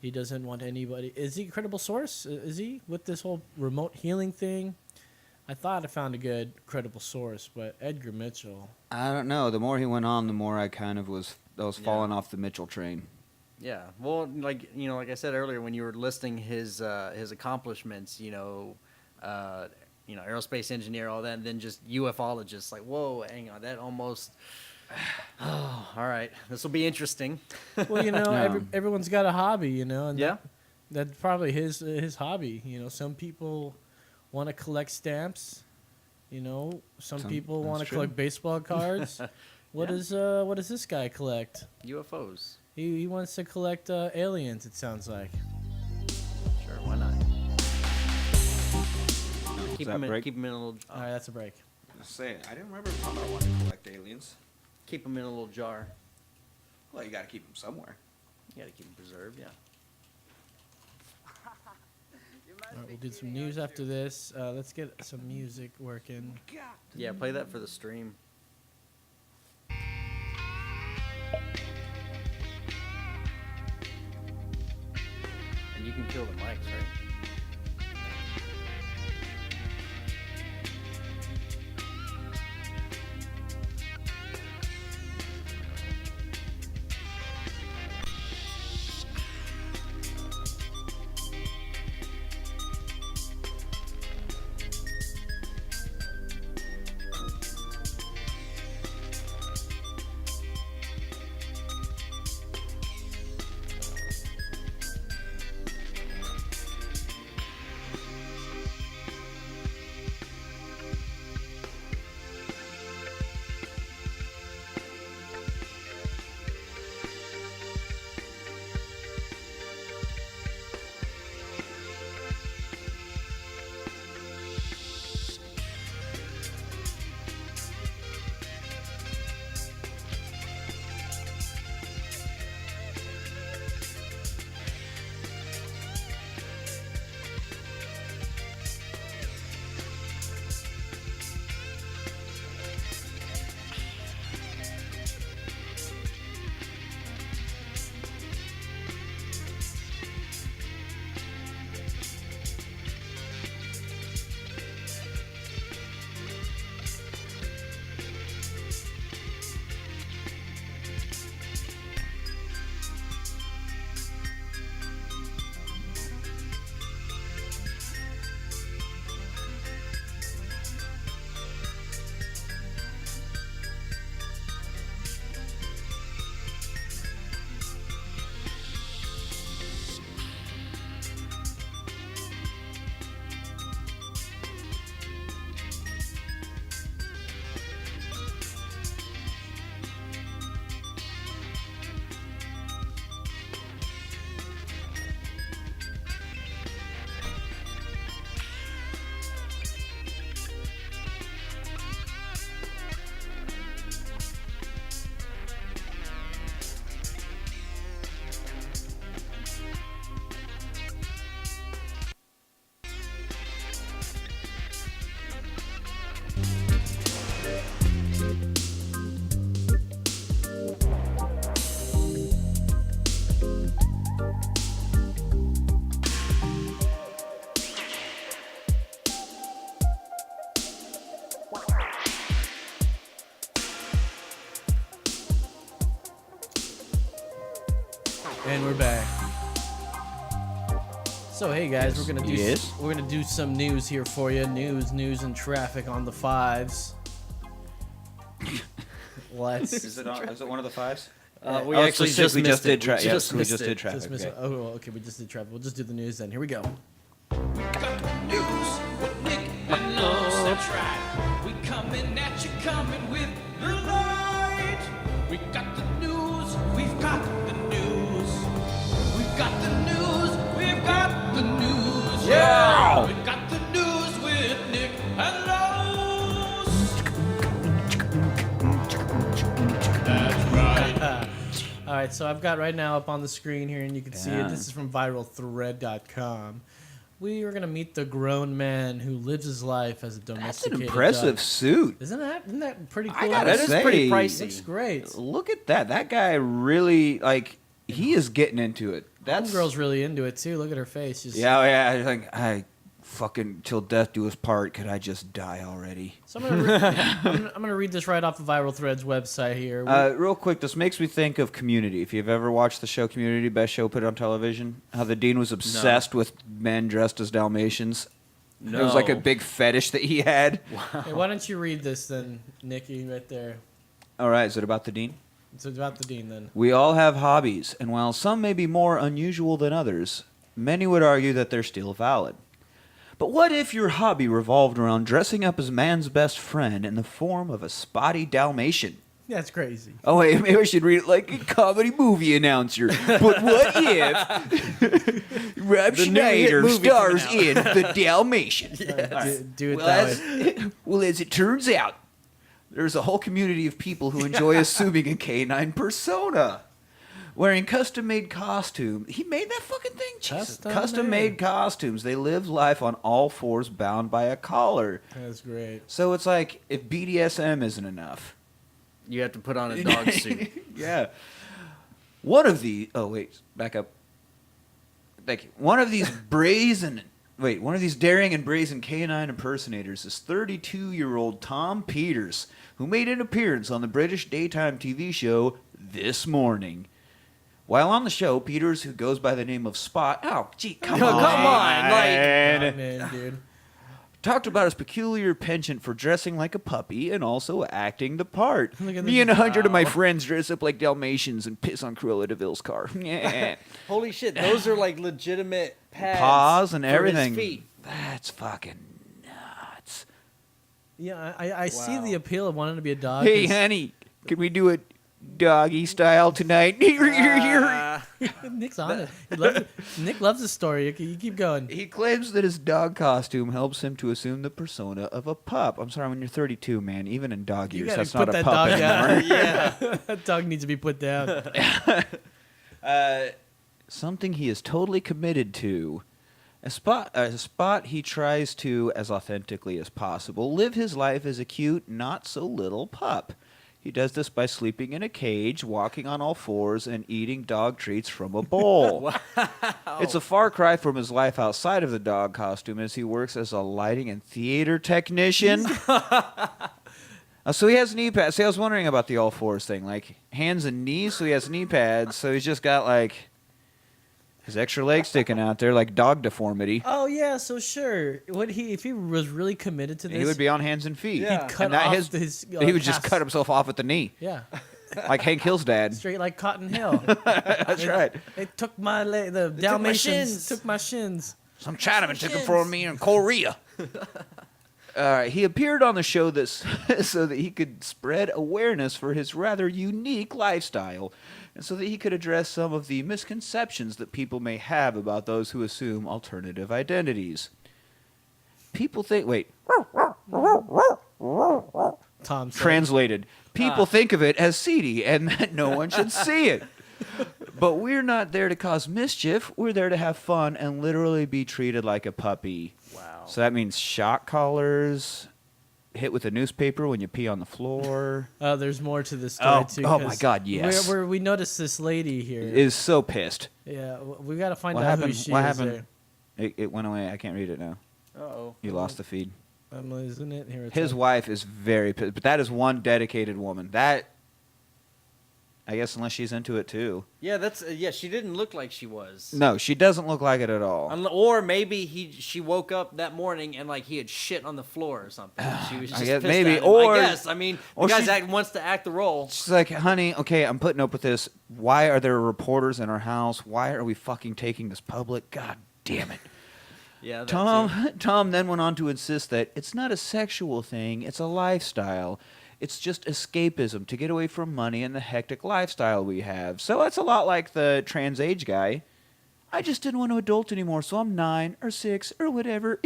he doesn't want anybody. Is he a credible source? Is he with this whole remote healing thing? I thought I found a good credible source, but Edgar Mitchell. I don't know. The more he went on, the more I kind of was falling off the Mitchell train. Yeah. Well, like I said earlier, when you were listing his accomplishments, aerospace engineer, all that, and then just ufologist. Like, whoa, hang on, that almost. Oh, all right, this will be interesting. Well, everyone's got a hobby, and Yeah. that's probably his hobby. Some people want to collect stamps. Some people want to that's true. collect baseball cards. What does this guy collect? UFOs. He wants to collect aliens. It sounds like. Sure, why not? Keep that him break? in a little. All right, that's a break. Say it. I didn't remember if I wanted to collect aliens. Keep them in a little jar. Well, you got to keep them somewhere. You got to keep them preserved. Yeah. All right, we'll do some news after this. Let's get some music working. Yeah. Play that for the stream. And you can kill the mics, right? And we're back. So hey guys, we're gonna do Yes? we're gonna do some news here for you. News, and traffic on the fives. What? Is it one of the fives? We actually just missed it. Yes, we just did traffic. Just missed Okay. it. Oh, okay, we just did traffic. We'll just do the news then. Here we go. News with Nick and Los. That's right. We coming at you, coming with the light. We got the news. We've got the news. We've got the news. We've got the news. Yeah. We got the news with Nick and Los. That's right. All right, so I've got right now up on the screen here, and you can see it. Yeah. This is from viralthread.com. We are going to meet the grown man who lives his life as a That's domesticated an impressive dog. suit. Isn't that pretty cool? I gotta That is say, pretty pricey. Looks great. Look at that. That guy really, like, he is getting into it. That girl's really into it, too. Look at her face. Just... Yeah. I fucking, till death do us part, could I just die already? So I'm gonna read this right off the Viral Threads website here. Real quick, this makes me think of Community. If you've ever watched the show Community, best show put on television, how the dean was obsessed with men dressed as Dalmatians. No. It was like a big fetish that he had. Hey, why don't you read this then, Nikki, right there? All right, is it about the dean? It's about the dean then. We all have hobbies, and while some may be more unusual than others, many would argue that they're still valid. But what if your hobby revolved around dressing up as man's best friend in the form of a spotty Dalmatian? That's crazy. Oh, wait, maybe I should read it like a comedy movie announcer. But what if Rob Schneider stars in The Dalmatian? Yes. Do it Well, that way. Well, as it turns out, there's a whole community of people who enjoy assuming a canine persona. Wearing custom-made costumes. He made that fucking thing, Jesus. Custom-made costumes. They live life on all fours bound by a collar. That's great. So it's like, if BDSM isn't enough. You have to put on a dog suit. Yeah. One of the... Oh, wait. Back up. Thank you. One of these daring and brazen canine impersonators is 32-year-old Tom Peters, who made an appearance on the British daytime TV show This Morning. While on the show, Peters, who goes by the name of Spot... Oh, gee, come on. Man, dude. Talked about his peculiar penchant for dressing like a puppy and also acting the part. Look at Me this- and 100 of my friends dress up like Dalmatians and piss on Cruella de Vil's car. Yeah. Holy shit, those are like legitimate pads. Paws and for his everything. feet. That's fucking nuts. Yeah, I see the appeal of wanting to be a dog. Hey, 'cause honey, can we do it doggy style tonight? Nick's on it. Nick loves the story. You keep going. He claims that his dog costume helps him to assume the persona of a pup. I'm sorry, when you're 32, man, even in dog You years, gotta that's put not a that pup dog anymore. down. Yeah, that dog needs to be put down. Something he is totally committed to. A spot he tries to, as authentically as possible, live his life as a cute, not-so-little pup. He does this by sleeping in a cage, walking on all fours, and eating dog treats from a bowl. It's a far cry from his life outside of the dog costume, as he works as a lighting and theater technician. So he has knee pads. See, I was wondering about the all fours thing, like hands and knees, so he has knee pads, so he's just got, like, his extra leg sticking out there, like dog deformity. Oh yeah, so sure. If he was really committed to this, He would be on hands and feet. He'd cut And that off his, his. he would just cast- cut himself off at the knee. Yeah, Like Hank Hill's dad. straight like Cotton Hill. That's right. They took my leg. The Dalmatians took my shins. Some Chinaman took it from me in Korea. He appeared on the show so that he could spread awareness for his rather unique lifestyle, and so that he could address some of the misconceptions that people may have about those who assume alternative identities. People think... Wait. Tom said. Translated. People think of it as seedy and that no one should see it. But we're not there to cause mischief. We're there to have fun and literally be treated like a puppy. Wow. So that means shock collars, hit with a newspaper when you pee on the floor. Oh, there's more to this story too. Oh my 'cause God, yes. We noticed this lady here. Is so pissed. Yeah, we got to find What out happened? who she What is. happened? It went away. I can't read it now. Uh-oh. You lost the feed. Isn't it? Here it's His up. wife is very pissed, but that is one dedicated woman. That I guess unless she's into it too. Yeah, that's she didn't look like she was. No, she doesn't look like it at all. Or maybe she woke up that morning and like he had shit on the floor or something. She was just I guess pissed maybe, at him. or I guess. I mean, the guy wants to act the role. She's like, honey, okay, I'm putting up with this. Why are there reporters in our house? Why are we fucking taking this public? God damn it. Yeah. Tom then went on to insist that it's not a sexual thing, it's a lifestyle. It's just escapism to get away from money and the hectic lifestyle we have. So it's a lot like the trans age guy. I just didn't want to adult anymore, so I'm 9 or 6 or whatever.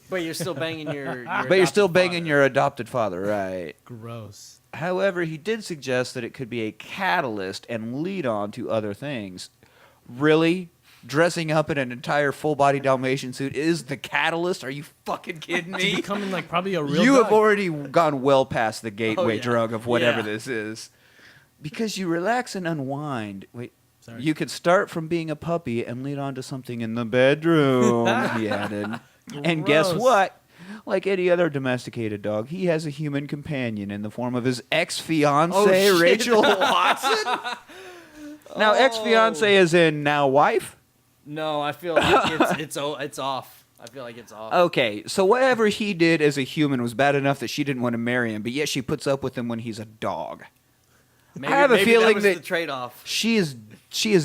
But you're still banging your But you're still banging your adopted father, right? Gross. However, he did suggest that it could be a catalyst and lead on to other things. Really? Dressing up in an entire full-body Dalmatian suit is the catalyst? Are you fucking kidding me? To becoming like probably a real You dog. have already gone well past the gateway yeah. drug of whatever Yeah. this is. Because you relax and unwind. Wait, Sorry. you could start from being a puppy and lead on to something in the bedroom, he added. And guess Gross. what? Like any other domesticated dog, he has a human companion in the form of his ex-fiancée, Oh, shit. Rachel Watson. Now, ex-fiancée is in now wife? No, I feel like it's off. I feel like it's off. Okay, so whatever he did as a human was bad enough that she didn't want to marry him, but yet she puts up with him when he's a dog. Maybe, I have a maybe feeling that was that the trade-off. she is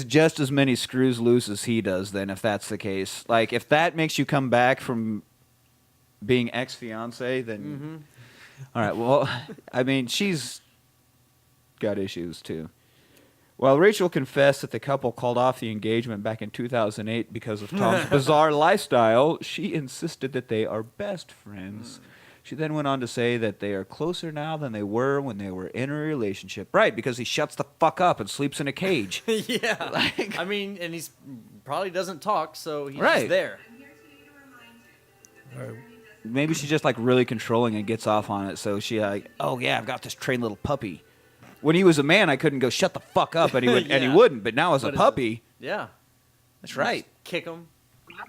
just as many screws loose as he does. Then, if that's the case, like if that makes you come back from being ex-fiance, then all right. Well, I mean, she's got issues too. While Rachel confessed that the couple called off the engagement back in 2008 because of Tom's bizarre lifestyle, she insisted that they are best friends. She then went on to say that they are closer now than they were when they were in a relationship. Right, because he shuts the fuck up and sleeps in a cage. Yeah. I mean, and he's probably doesn't talk, so he's Right. just there. Maybe she's just like really controlling and gets off on it. So she like, oh yeah, I've got this trained little puppy. When he was a man, I couldn't go shut the fuck up, and he would, and he Yeah. wouldn't. But now as But a as puppy, Yeah. that's right. Just kick him. Thank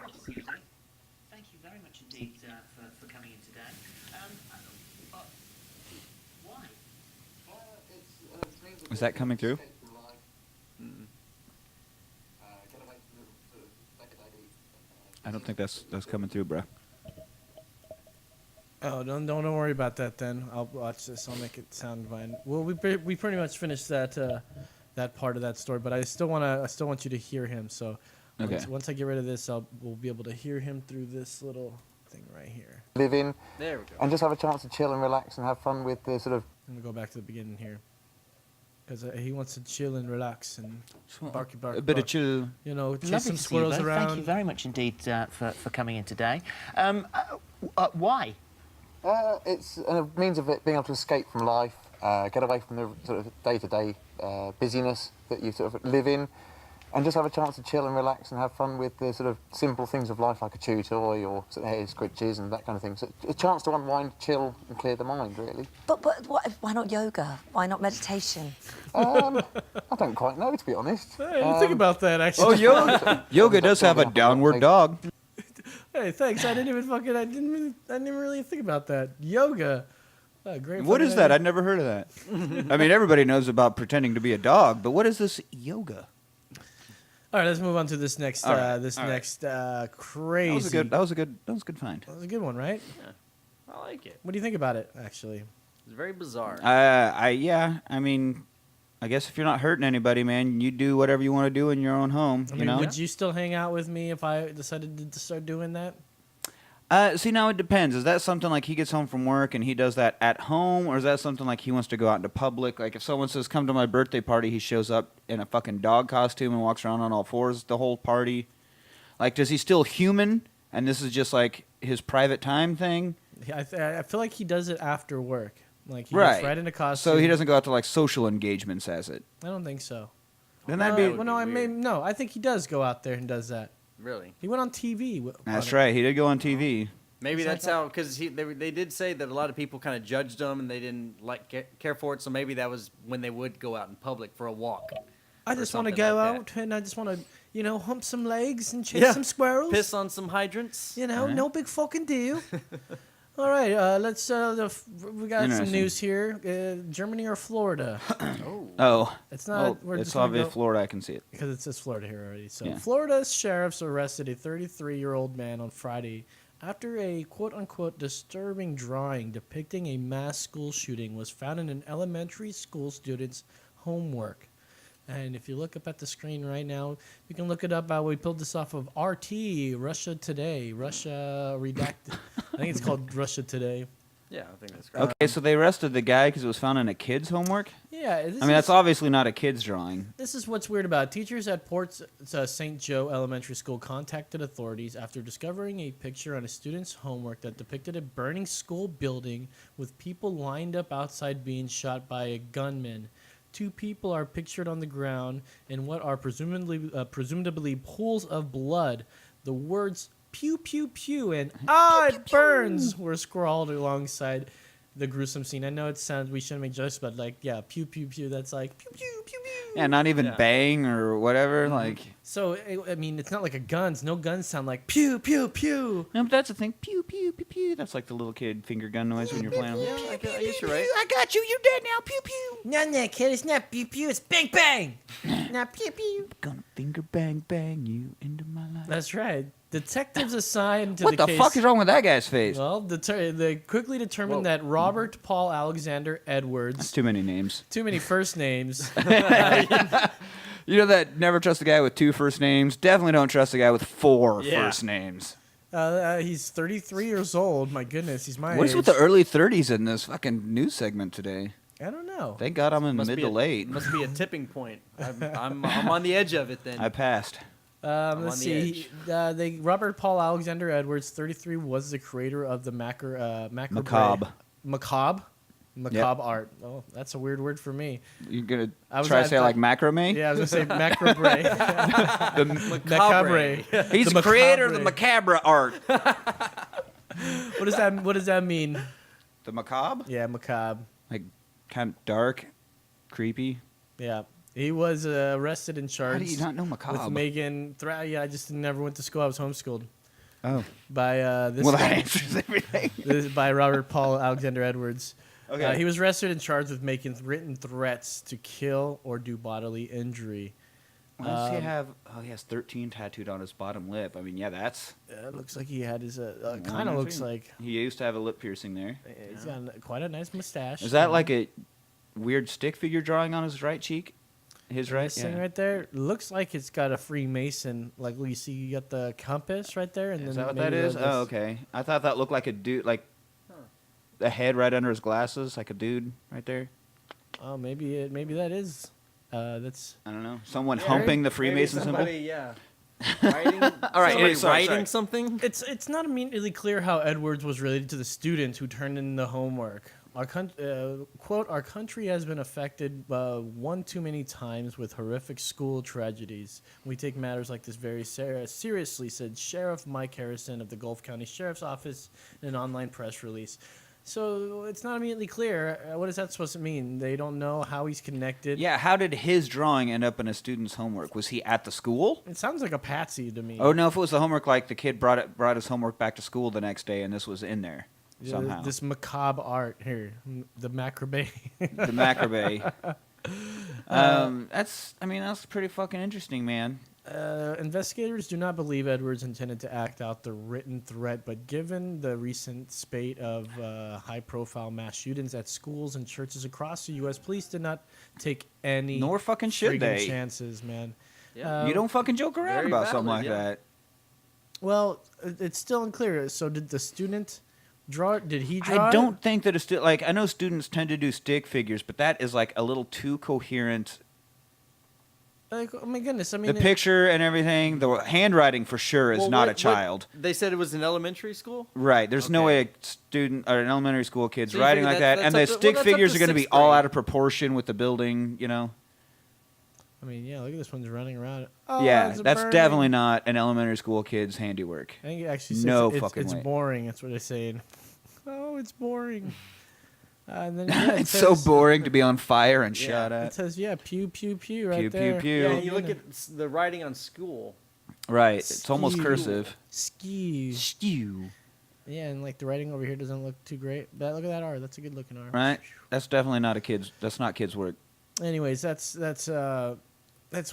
you very much indeed for coming in today. Why? Is that coming through? I don't think that's coming through, bro. Oh, don't worry about that then. I'll watch this. I'll make it sound fine. Well, we pretty much finished that that part of that story, but I still want you to hear him. So Okay. once I get rid of this, we'll be able to hear him through this little thing right here. Live in. There we go. And just have a chance to chill and relax and have fun with the sort of. I'm gonna go back to the beginning here, because he wants to chill and relax and barky bark. A bit of bark. chill. You know, chase Lovely some to see you squirrels both. around. Thank you very much indeed for coming in today. Why? It's a means of it being able to escape from life, get away from the sort of day-to-day busyness that you sort of live in, and just have a chance to chill and relax and have fun with the sort of simple things of life, like a chew toy or sort of hair scritches and that kind of thing. So a chance to unwind, chill, and clear the mind, really. But why not yoga? Why not meditation? I don't quite know, to be honest. Hey, I didn't think about that actually. Oh, yoga does have a downward dog. Hey, thanks. I didn't really think about that. Yoga. Great. What fucking is that? idea. I'd never heard of that. I mean, everybody knows about pretending to be a dog, but what is this yoga? All right, let's move on to this next. All right, Crazy. That was a good find. That was a good one, right? Yeah. I like it. What do you think about it, actually? It's very bizarre. I mean, I guess if you're not hurting anybody, man, you do whatever you want to do in your own home. I mean, you know. would you still hang out with me if I decided to start doing that? See, now it depends. Is that something like he gets home from work and he does that at home, or is that something like he wants to go out into public? Like if someone says, "Come to my birthday party," he shows up in a fucking dog costume and walks around on all fours the whole party. Like, does he still human? And this is just like his private time thing. I feel like he does it after work. Like he Right. gets right in a costume. So he doesn't go out to like social engagements as it. I don't think so. Then that'd be. Well, no, I think he does go out there and does that. Really? He went on TV. That's right. He did go on TV. Maybe Is that that's how, because they did say that a lot of people kind of judged him and they didn't care for it. So maybe that was when they would go out in public for a walk. I just want to something go like out and I just want to, hump some legs and chase some squirrels. Piss on some hydrants. No big fucking deal. All right, let's. We got some Interesting. news here. Germany or Florida? Oh. It's not. Oh, we're it's just gonna obvious go- Florida. I can see it. Because it says Florida here already. So, Yeah. Florida sheriffs arrested a 33-year-old man on Friday after a quote-unquote disturbing drawing depicting a mass school shooting was found in an elementary school student's homework. And if you look up at the screen right now, you can look it up. We pulled this off of RT, Russia Today, Russia Redacted. I think it's called Russia Today. Yeah, I think that's correct. Okay, so they arrested the guy because it was found in a kid's homework? Yeah. I mean, that's obviously not a kid's drawing. This is what's weird about it. Teachers at Port St. Joe Elementary School contacted authorities after discovering a picture on a student's homework that depicted a burning school building with people lined up outside being shot by a gunman. 2 people are pictured on the ground in what are presumably pools of blood. The words "pew pew pew" and "it burns" were scrawled alongside the gruesome scene. I know it sounds we shouldn't make jokes, but like yeah, pew pew pew. That's like pew pew pew pew. Yeah, not even Yeah. bang or whatever. Like, So I mean, it's not like a guns. No guns sound like pew pew pew. no, but that's the thing. Pew pew pew pew. That's like the little kid finger gun noise when you're playing. Yeah, I guess you're right. I got you. You're dead now. Pew pew. No, kid. It's not pew pew. It's bang bang. Not pew pew. Gonna finger bang bang you into my life. That's right. Detectives assigned to What the case. fuck is wrong with that guy's face? Well, they quickly determined that Robert Paul Alexander Edwards. That's too many names. Too many first names. You know that never trust a guy with 2 first names. Definitely don't trust a guy with 4 Yeah. first names. He's 33 years old. My goodness, he's my What's age. with the early 30s in this fucking news segment today? I don't know. Thank God I'm in Must mid be to a- late. Must be a tipping point. I'm on the edge of it then. I passed. Let's on the see. Robert Paul Alexander Edwards, 33, was the creator of the macabre art. Oh, that's a weird word for me. You're gonna I was try to at say the- like macrame? Yeah, I was gonna say macabre. The macabre. He's The the creator of the macabre. macabre art. What does that mean? The macabre? Yeah, macabre. Like kind of dark, creepy. Yeah. He was arrested and charged. How do you not know macabre? With Megan. Yeah, I just never went to school. I was homeschooled. Oh. By this. Well, guy. that answers everything. By Robert Paul Alexander Edwards. Okay. He was arrested and charged with making written threats to kill or do bodily injury. Why does he have? Oh, he has 13 tattooed on his bottom lip. I mean, yeah, that's. It looks like he had his. Kind of looks like. He used to have a lip piercing there. He's got quite a nice mustache. Is that like a weird stick figure drawing on his right cheek? His right. This thing right there looks like it's got a Freemason. Like you see, you got the compass right there, and Is then that what maybe that is? this- Oh, okay. I thought that looked like a dude, like a head right under his glasses, like a dude right there. Oh, maybe that is. That's. I don't know. Someone humping the Freemason symbol. Yeah. Writing, All right, somebody sorry. writing something. It's not immediately clear how Edwards was related to the students who turned in the homework. Quote, our country has been affected one too many times with horrific school tragedies. We take matters like this very seriously, said Sheriff Mike Harrison of the Gulf County Sheriff's Office in an online press release. So it's not immediately clear. What is that supposed to mean? They don't know how he's connected. Yeah, how did his drawing end up in a student's homahomework? Was he at the school? It sounds like a patsy to me. Oh no, if it was the homework, like the kid brought his homework back to school the next day, and this was in there somehow. This macabre art here, the macabre. The macabre. That's pretty fucking interesting, man. Investigators do not believe Edwards intended to act out the written threat, but given the recent spate of high-profile mass shootings at schools and churches across the U.S., police did not take any Nor fucking should friggin' they. chances, man. Yeah. You don't fucking joke around Very about something valid, like yeah. that. Well, it's still unclear. So did the student draw? Did he draw? I don't think that it's like I know students tend to do stick figures, but that is like a little too coherent. Like, oh my goodness! I mean, The picture and everything, the handwriting for sure is Well, not a what- child. They said it was in elementary school. Right. There's no Okay. way a student or an elementary school kid's So you writing figure like that- that. And the that's up to- stick well, that's up figures to are going to be sixth all grade. out of proportion with the building, you know? I mean, yeah. Look at this one's running around. Oh, Yeah, it's that's burning. definitely not an elementary school kid's handiwork. I think it actually says No it's, fucking it's way. boring. That's what they're saying. Oh, it's boring. And then yeah, it It's so says- boring to be on fire and shot It at. says yeah, pew pew pew right Pew, pew, there. pew. Yeah, Yeah, and you look at the writing on school. Right. It's almost Skew. cursive. Skew. Stew. Yeah, and like the writing over here doesn't look too great. But look at that art. That's a good looking art. Right? That's definitely not a kid's. That's not kids' work. Anyways, that's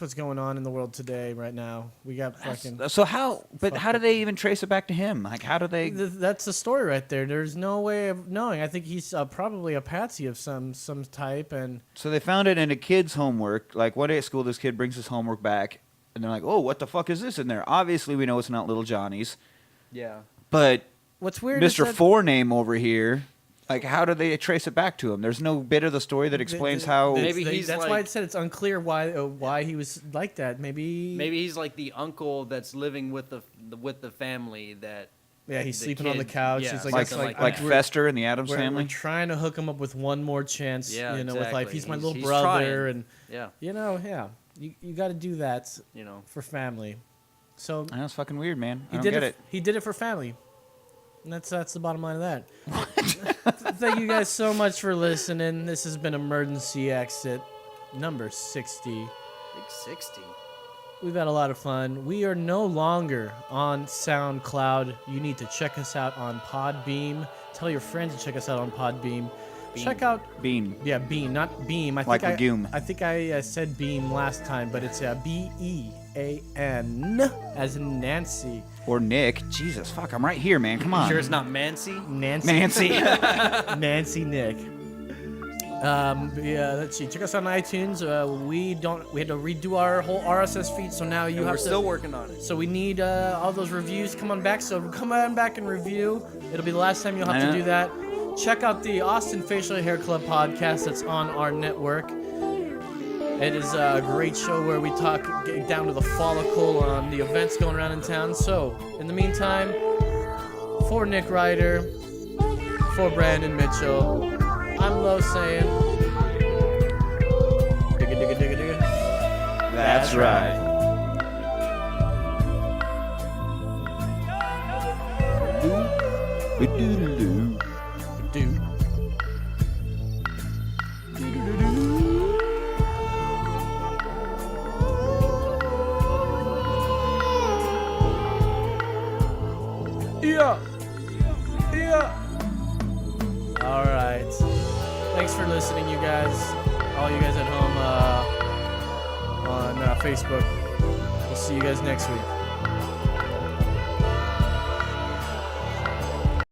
what's going on in the world today right now. We got fucking. So how? But how do they even trace it back to him? Like, how do they? That's the story right there. There's no way of knowing. I think he's probably a patsy of some type, and So they found it in a kid's homework. Like one day at school, this kid brings his homework back, and they're like, "Oh, what the fuck is this in there?" Obviously, we know it's not little Johnny's. Yeah. But what's weird is Mr. that- Forename over here. Like, how do they trace it back to him? There's no bit of the story that explains how. That's why it said it's unclear why he was like that. Maybe he's like the uncle that's living with the family that. Yeah, he's the sleeping on the kid- couch. yeah, He's something like we're- Fester in the Addams we're Family. trying to hook him up with one more chance. Yeah, with like exactly. he's my He's- little he's brother, trying. and Yeah. you got to do that. For family. So that's fucking weird, man. I He don't did get it. it. He did it for family. And that's the bottom line of that. Thank you guys so much for listening. This has been Emergency Exit number 60. Big 60. We've had a lot of fun. We are no longer on SoundCloud. You need to check us out on Podbeam. Tell your friends to check us out on Podbeam. Check out Beam. Yeah, Beam, not Beam. I Like think legume. I think I said Beam last time, but it's BEAN as in Nancy. Or Nick. Jesus, fuck, I'm right here, man. Come on. Sure, it's not Mancy. Nancy. Nancy Nick. Yeah, let's see. Check us out on iTunes. We had to redo our whole RSS feed, so now We're still working on it. So we need all those reviews. Come on back. So come on back and review. It'll be the last time you'll have to do that. Check out the Austin Facial Hair Club podcast that's on our network. It is a great show where we talk get down to the follicle on the events going around in town. So, in the meantime, for Nick Ryder, for Brandon Mitchell, I'm Lo saying, digga digga digga digga. That's right. Do. Yeah. All right. Thanks for listening, you guys. All you guys at home on Facebook. We'll see you guys next week.